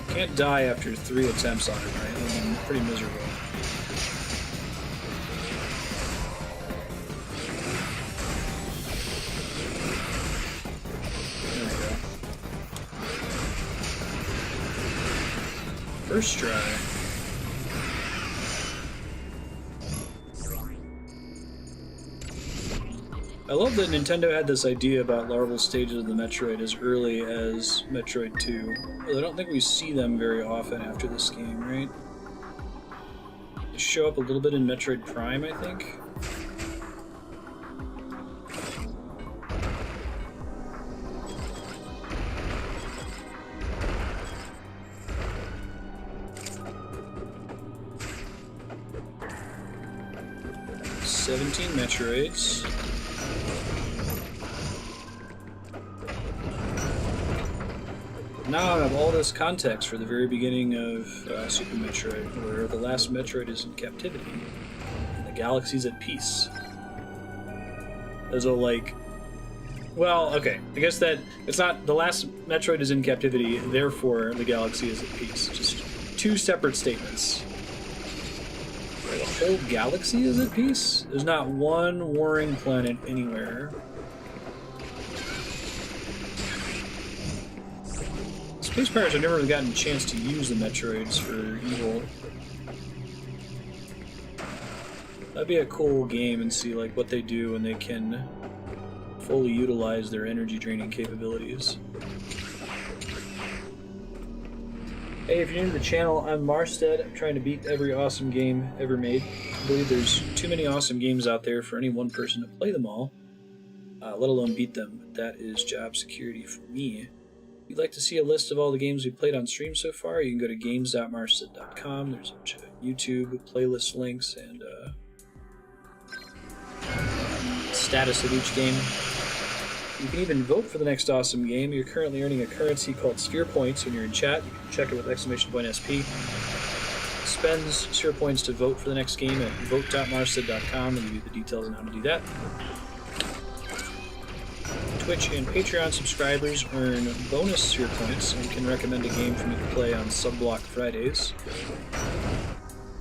there. Can't die after 3 attempts on it, right? I'm pretty miserable. First try. I love that Nintendo had this idea about larval stages of the Metroid as early as Metroid 2. Well, I don't think we see them very often after this game, right? They show up a little bit in Metroid Prime, I think. Metroids. Now I have all this context for the very beginning of Super Metroid, where the last Metroid is in captivity, and the galaxy's at peace. As a well, okay, I guess that it's not the last Metroid is in captivity, therefore the galaxy is at peace. Just two separate statements. The whole galaxy is at peace? There's not one warring planet anywhere. Space Pirates have never really gotten a chance to use the Metroids for evil. That'd be a cool game and see like what they do when they can fully utilize their energy draining capabilities. Hey, if you're new to the channel, I'm Marstead. I'm trying to beat every awesome game ever made. I believe there's too many awesome games out there for any one person to play them all, let alone beat them. But that is job security for me. If you'd like to see a list of all the games we played on stream so far, you can go to games.marstead.com. There's a bunch of YouTube playlist links and status of each game. You can even vote for the next awesome game. You're currently earning a currency called Sphere Points when you're in chat. You can check it with !SP. Spends Sphere Points to vote for the next game at vote.marstead.com, and give you the details on how to do that. Twitch and Patreon subscribers earn bonus Sphere Points and can recommend a game for me to play on Subblock Fridays.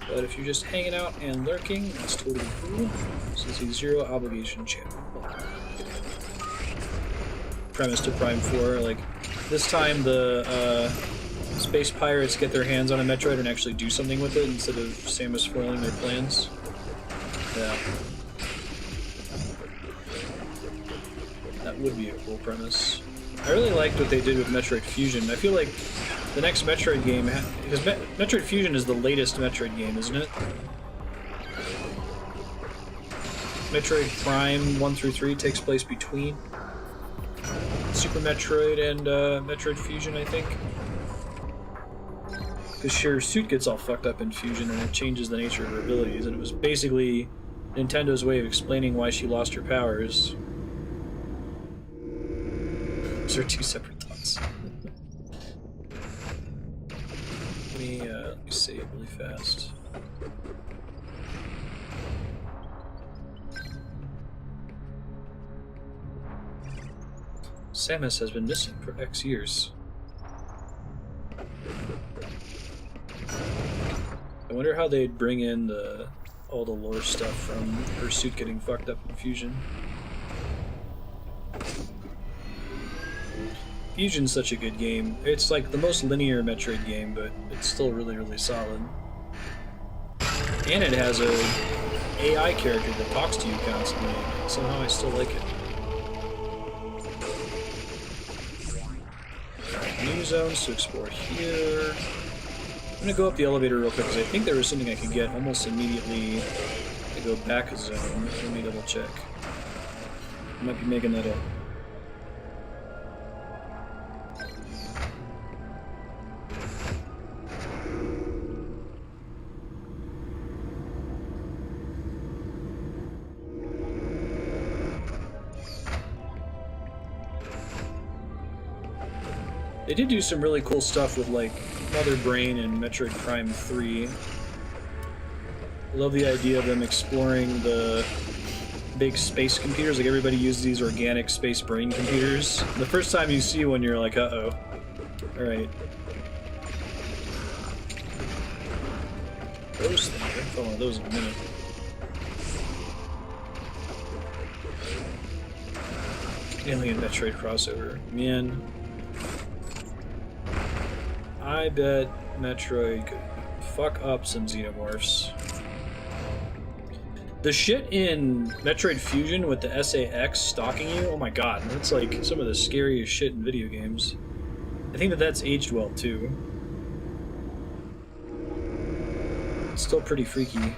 But if you're just hanging out and lurking, that's totally cool. This is a zero obligation channel. Premise to Prime 4, like, this time the Space Pirates get their hands on a Metroid and actually do something with it instead of Samus foiling their plans. Yeah. That would be a cool premise. I really liked what they did with Metroid Fusion. I feel like the next Metroid game, because Metroid Fusion is the latest Metroid game, isn't it? Metroid Prime 1 through 3 takes place between Super Metroid and Metroid Fusion, I think. Because her suit gets all fucked up in Fusion and it changes the nature of her abilities, and it was basically Nintendo's way of explaining why she lost her powers. Those are two separate thoughts. Let me save really fast. Samus has been missing for X years. I wonder how they'd bring in all the lore stuff from her suit getting fucked up in Fusion. Fusion's such a good game. It's like the most linear Metroid game, but it's still really, really solid. And it has a AI character that talks to you constantly. Somehow I still like it. New zones to explore here. I'm gonna go up the elevator real quick because I think there was something I could get almost immediately to go back a zone. Let me double check. I might be making that up. They did do some really cool stuff with, like, Mother Brain and Metroid Prime 3. I love the idea of them exploring the big space computers. Like, everybody uses these organic space brain computers. The first time you see one, you're like, uh-oh. Alright. Those things. I haven't felt one of those in a minute. Alien Metroid crossover. Man. I bet Metroid could fuck up some xenomorphs. The shit in Metroid Fusion with the SAX stalking you, oh my god, that's like some of the scariest shit in video games. I think that's aged well too. It's still pretty freaky.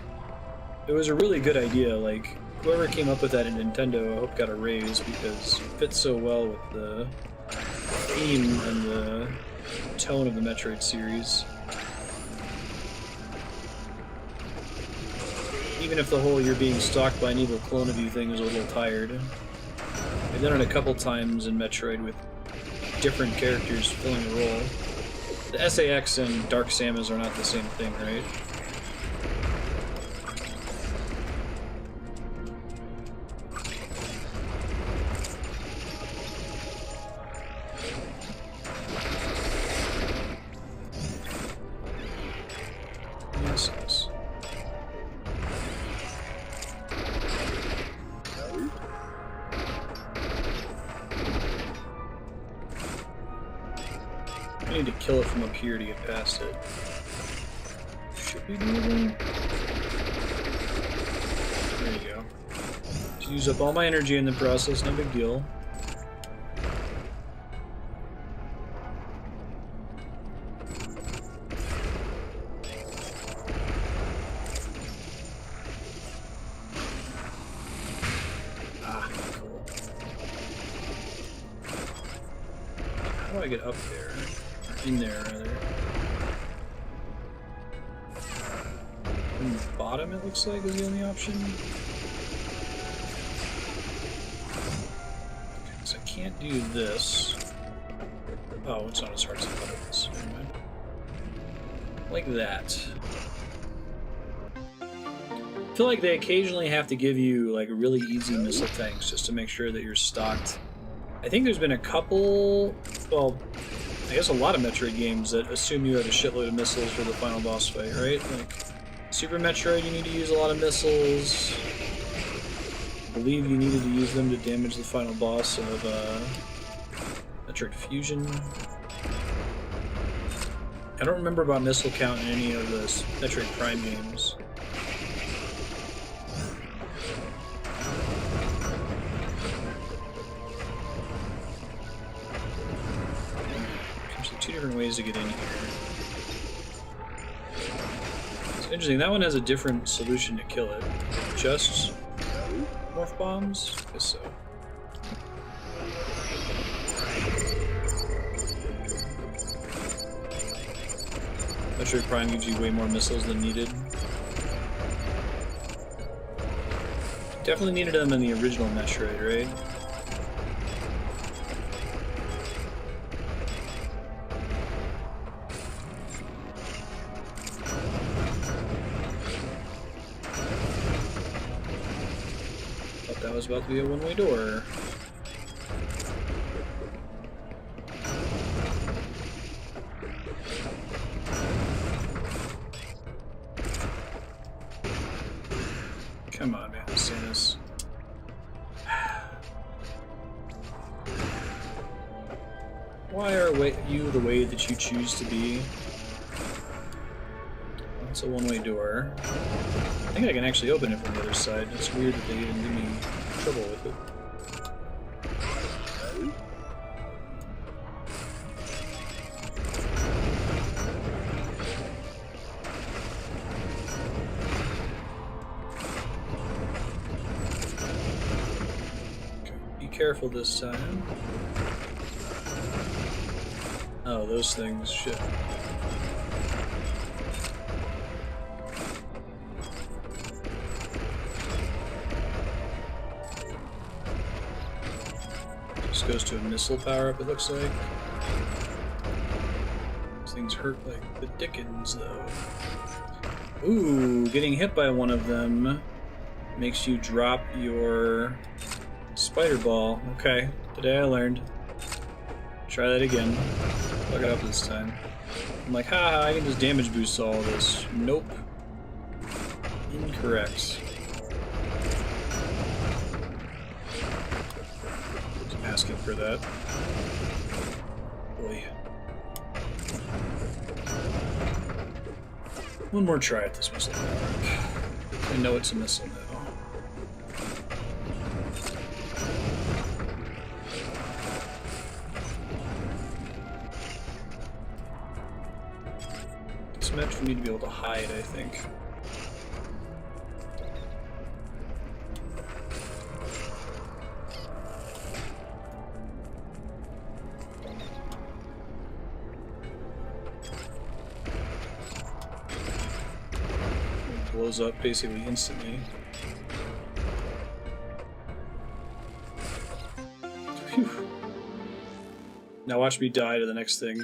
It was a really good idea. Like, whoever came up with that in Nintendo, I hope got a raise, because it fits so well with the theme and the tone of the Metroid series. Even if the whole you're being stalked by an evil clone of you thing is a little tired. I've done it a couple times in Metroid with different characters filling a role. The SAX and Dark Samus are not the same thing, right? Yes, yes. I need to kill it from up here to get past it. Should we do it? There you go. Just use up all my energy in the process, no big deal. Ah, cool. How do I get up there? In there, rather. From the bottom, it looks like, is the only option. Okay, so I can't do this. Oh, it's not as hard as I thought it was. Never mind. Like that. I feel like they occasionally have to give you, like, really easy missile tanks just to make sure that you're stocked. I think there's been a couple... Well, I guess a lot of Metroid games that assume you have a shitload of missiles for the final boss fight, right? Like, Super Metroid, you need to use a lot of missiles. I believe you needed to use them to damage the final boss of Metroid Fusion. I don't remember about missile count in any of the Metroid Prime games. Two different ways to get in here. It's interesting, that one has a different solution to kill it. Just morph bombs? I guess so. Metroid Prime gives you way more missiles than needed. Definitely needed them in the original Metroid, right? Was about to be a one-way door. Come on, man, Samus. Why are you the way that you choose to be? That's a one-way door. I think I can actually open it from the other side. It's weird that they didn't give me trouble with it. Okay, be careful this time. Oh, those things, shit. Goes to a missile power-up, it looks like. These things hurt like the dickens, though. Ooh, getting hit by one of them makes you drop your spider ball. Okay, today I learned. Try that again. Fuck it up this time. I'm like, haha, I can just damage boost all of this. Nope. Incorrect. Asking for that. Boy. One more try at this missile power. I know it's a missile now. It's meant for me to be able to hide, I think. blows up basically instantly. Phew. Now watch me die to the next thing.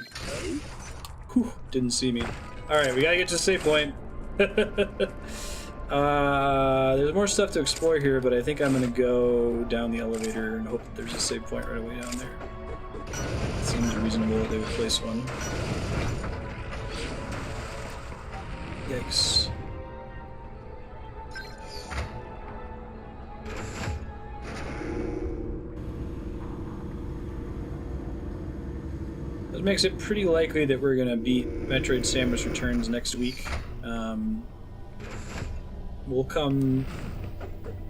Whew, didn't see me. Alright, we gotta get to the save point. There's more stuff to explore here, but I think I'm gonna go down the elevator and hope that there's a save point right away down there. It seems reasonable that they would place one. Yikes. That makes it pretty likely that we're gonna beat Metroid Samus Returns next week. We'll come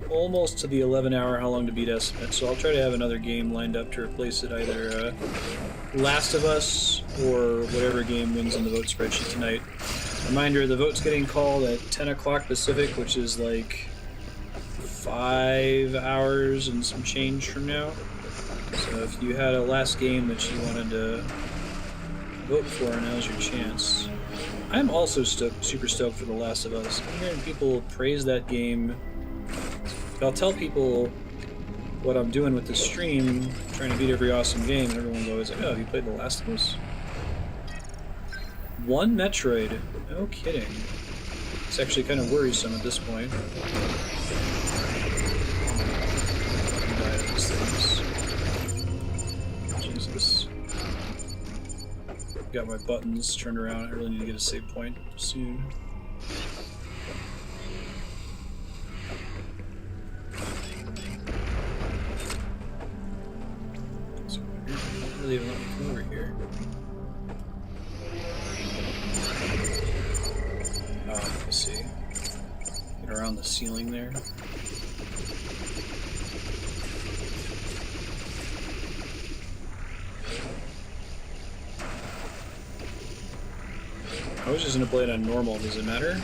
almost to the 11-hour how long to beat estimate, so I'll try to have another game lined up to replace it, either Last of Us or whatever game wins in the vote spreadsheet tonight. Reminder, the vote's getting called at 10 o'clock Pacific, which is like 5 hours and some change from now. So if you had a last game that you wanted to vote for, now's your chance. I'm also super stoked for The Last of Us. I'm hearing people praise that game. I'll tell people what I'm doing with the stream, trying to beat every awesome game, and everyone's always like, oh, have you played The Last of Us? One Metroid? No kidding. It's actually kind of worrisome at this point. Die to these things. Jesus. Got my buttons turned around. I really need to get a save point soon. So weird. They don't really even let me come over here. Oh, let me see. Get around the ceiling there. I was just gonna play it on normal. Does it matter?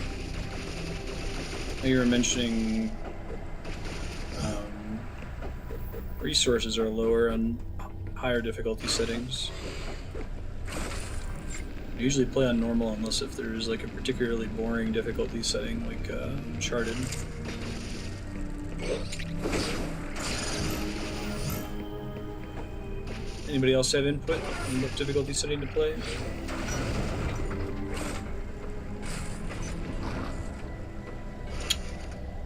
You were mentioning resources are lower on higher difficulty settings. I usually play on normal unless if there's like a particularly boring difficulty setting, like Uncharted. Anybody else have input on what difficulty setting to play?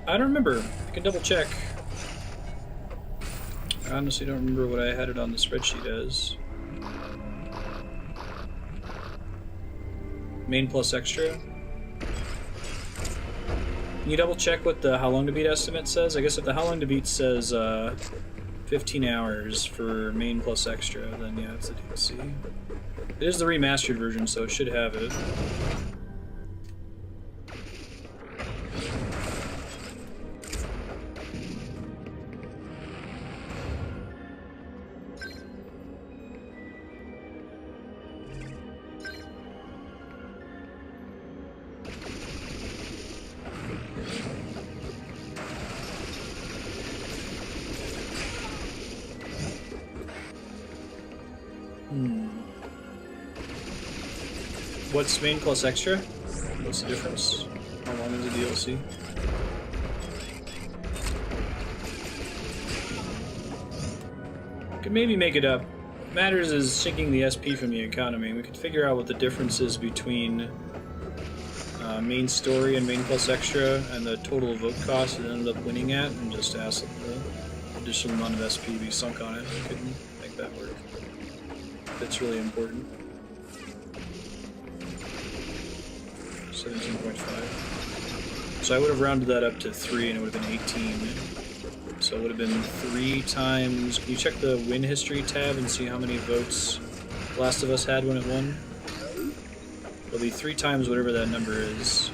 I don't remember. I can double check. I honestly don't remember what I had it on the spreadsheet as. Main plus extra. Can you double check what the how long to beat estimate says? I guess if the how long to beat says 15 hours for main plus extra, then yeah, it's the DLC. It is the remastered version, so it should have it. What's main plus extra? What's the difference? How long is the DLC? Could maybe make it up. What matters is sinking the SP from the economy. We could figure out what the difference is between main story and main plus extra and the total vote cost it ended up winning at, and just ask that the additional amount of SP be sunk on it. We could make that work. That's really important. 17.5. So I would have rounded that up to 3 and it would have been 18. So it would have been 3 times... Can you check the win history tab and see how many votes Last of Us had when it won? It'll be 3 times whatever that number is.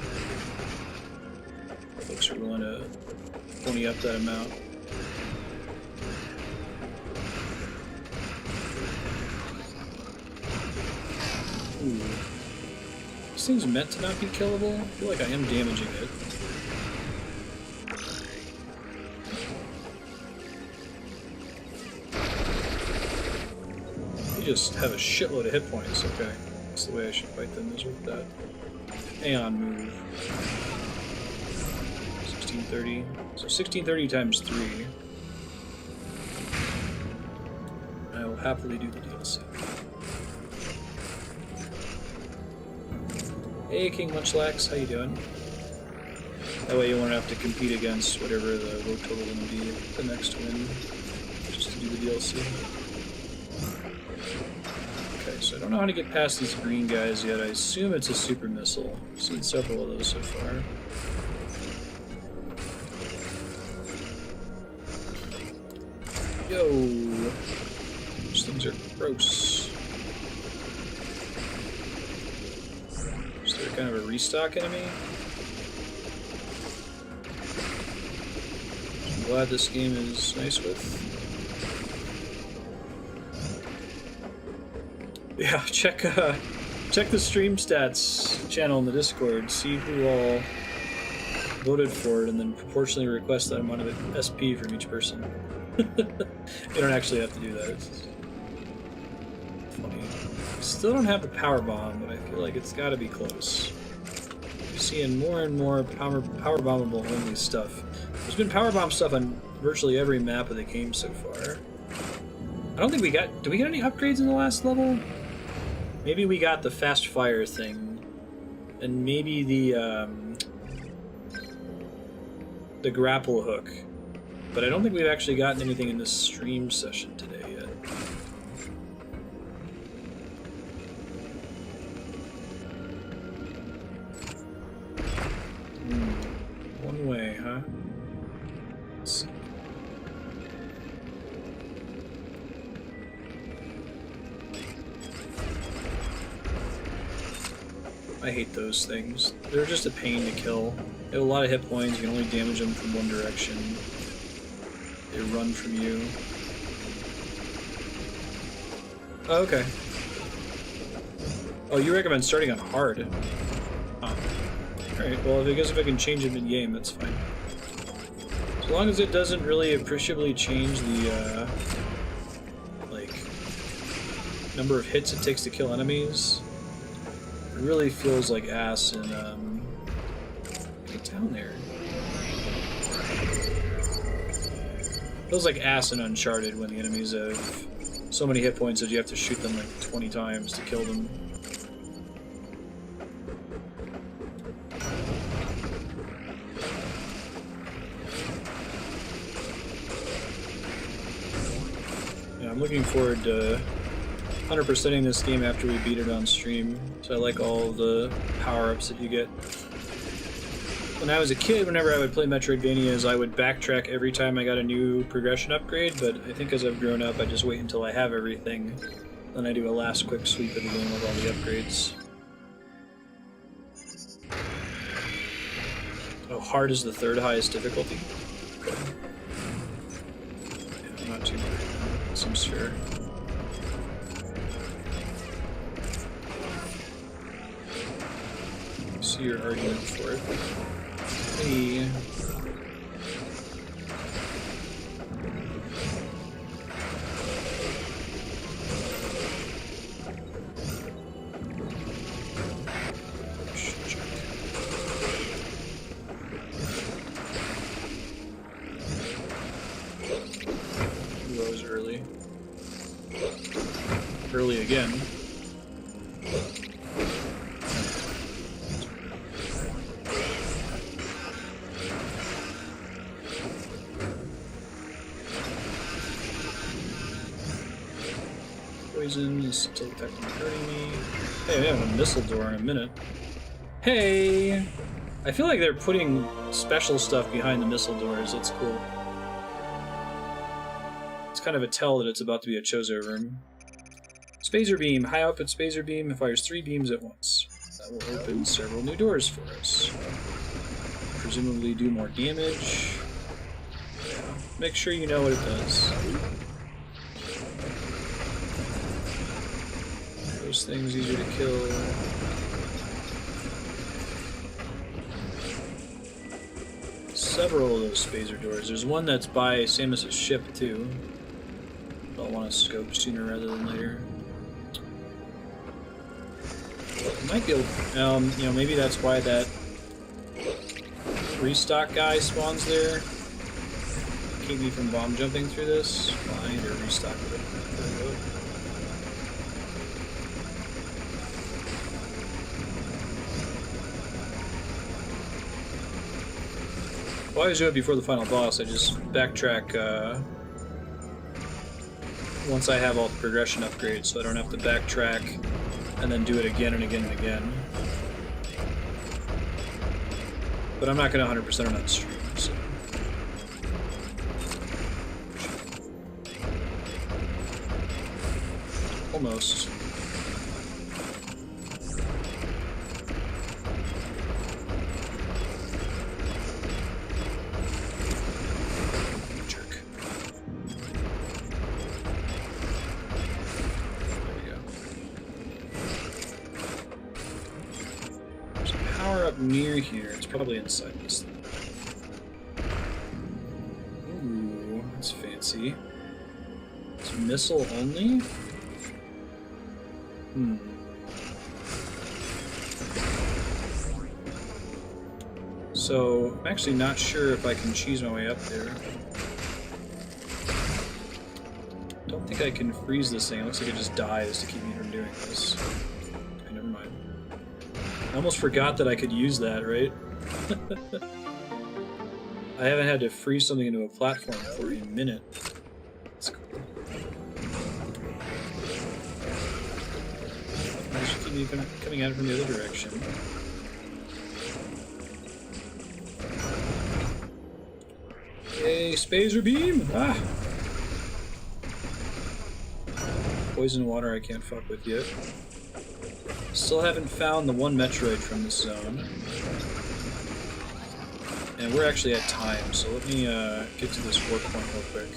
Folks are willing to pony up that amount. Ooh. This thing's meant to not be killable? I feel like I am damaging it. You just have a shitload of hit points, okay. That's the way I should fight them, is with that Aeon move. 1630. So 1630 times 3. I will happily do the DLC. Hey, King Munchlax, how you doing? That way you won't have to compete against whatever the vote total is going to be at the next win, just to do the DLC. Okay, so I don't know how to get past these green guys yet. I assume it's a super missile. I've seen several of those so far. Yo! Those things are gross. Is there kind of a restock enemy? I'm glad this game is nice with. Yeah, check the stream stats channel in the Discord. See who all voted for it, and then proportionally request that amount of SP from each person. You don't actually have to do that. It's just funny. I still don't have the power bomb, but I feel like it's got to be close. We're seeing more and more power bombable only stuff. There's been power bomb stuff on virtually every map of the game so far. I don't think we got. Did we get any upgrades in the last level? Maybe we got the fast fire thing, and maybe the grapple hook. But I don't think we've actually gotten anything in this stream session today yet. One way, huh? Let's see. I hate those things. They're just a pain to kill. They have a lot of hit points, you can only damage them from one direction. They run from you. Oh, okay. Oh, you recommend starting on hard. Huh. Alright, well, I guess if I can change it mid-game, that's fine. As long as it doesn't really appreciably change the, like, number of hits it takes to kill enemies. It really feels like ass in, get down there. Feels like ass in Uncharted when the enemies have so many hit points that you have to shoot them like 20 times to kill them. Yeah, I'm looking forward to 100%ing this game after we beat it on stream. So I like all the power-ups that you get. When I was a kid, whenever I would play Metroidvanias, I would backtrack every time I got a new progression upgrade, but I think as I've grown up, I just wait until I have everything. Then I do a last quick sweep of the game with all the upgrades. Oh, hard is the third highest difficulty? Okay. Yeah, not too bad. That seems fair. See your argument for it. Hey. Rose early. Early again. Poison is still technically hurting me. Hey, we have a missile door in a minute. Hey! I feel like they're putting special stuff behind the missile doors. That's cool. It's kind of a tell that it's about to be a Chozo room. Spazer Beam. High output Spazer Beam fires 3 beams at once. That will open several new doors for us. Presumably do more damage. Yeah. Make sure you know what it does. Those things easier to kill. Several of those spazer doors. There's one that's by Samus' ship too. I'll want to scope sooner rather than later. Might be able, you know, maybe that's why that restock guy spawns there. Keep me from bomb jumping through this. Well, I need to restock it. Well, I always do it before the final boss. I just backtrack once I have all the progression upgrades, so I don't have to backtrack and then do it again and again and again. But I'm not going to 100% on that stream, so... Almost. Jerk. There we go. There's a power up near here. It's probably inside this thing. Ooh, that's fancy. It's missile only? So, I'm actually not sure if I can cheese my way up there. Don't think I can freeze this thing. It looks like it just dies to keep me from doing this. Okay, never mind. I almost forgot that I could use that, right? I haven't had to freeze something into a platform for a minute. That's cool. I should keep coming at it from the other direction. Okay, Spazer Beam! Ah! Poison water I can't fuck with yet. Still haven't found the one Metroid from this zone. And we're actually at time, so let me get to this warp point real quick.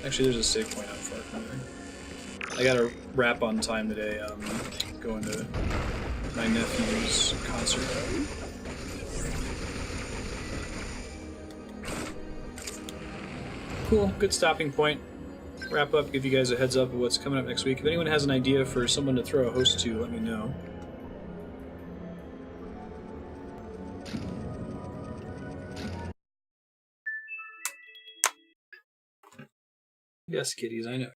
Actually, there's a save point not far from there. I gotta wrap on time today, going to my nephew's concert. Cool, good stopping point. Wrap up, give you guys a heads up of what's coming up next week. If anyone has an idea for someone to throw a host to, let me know. Yes, kitties, I know.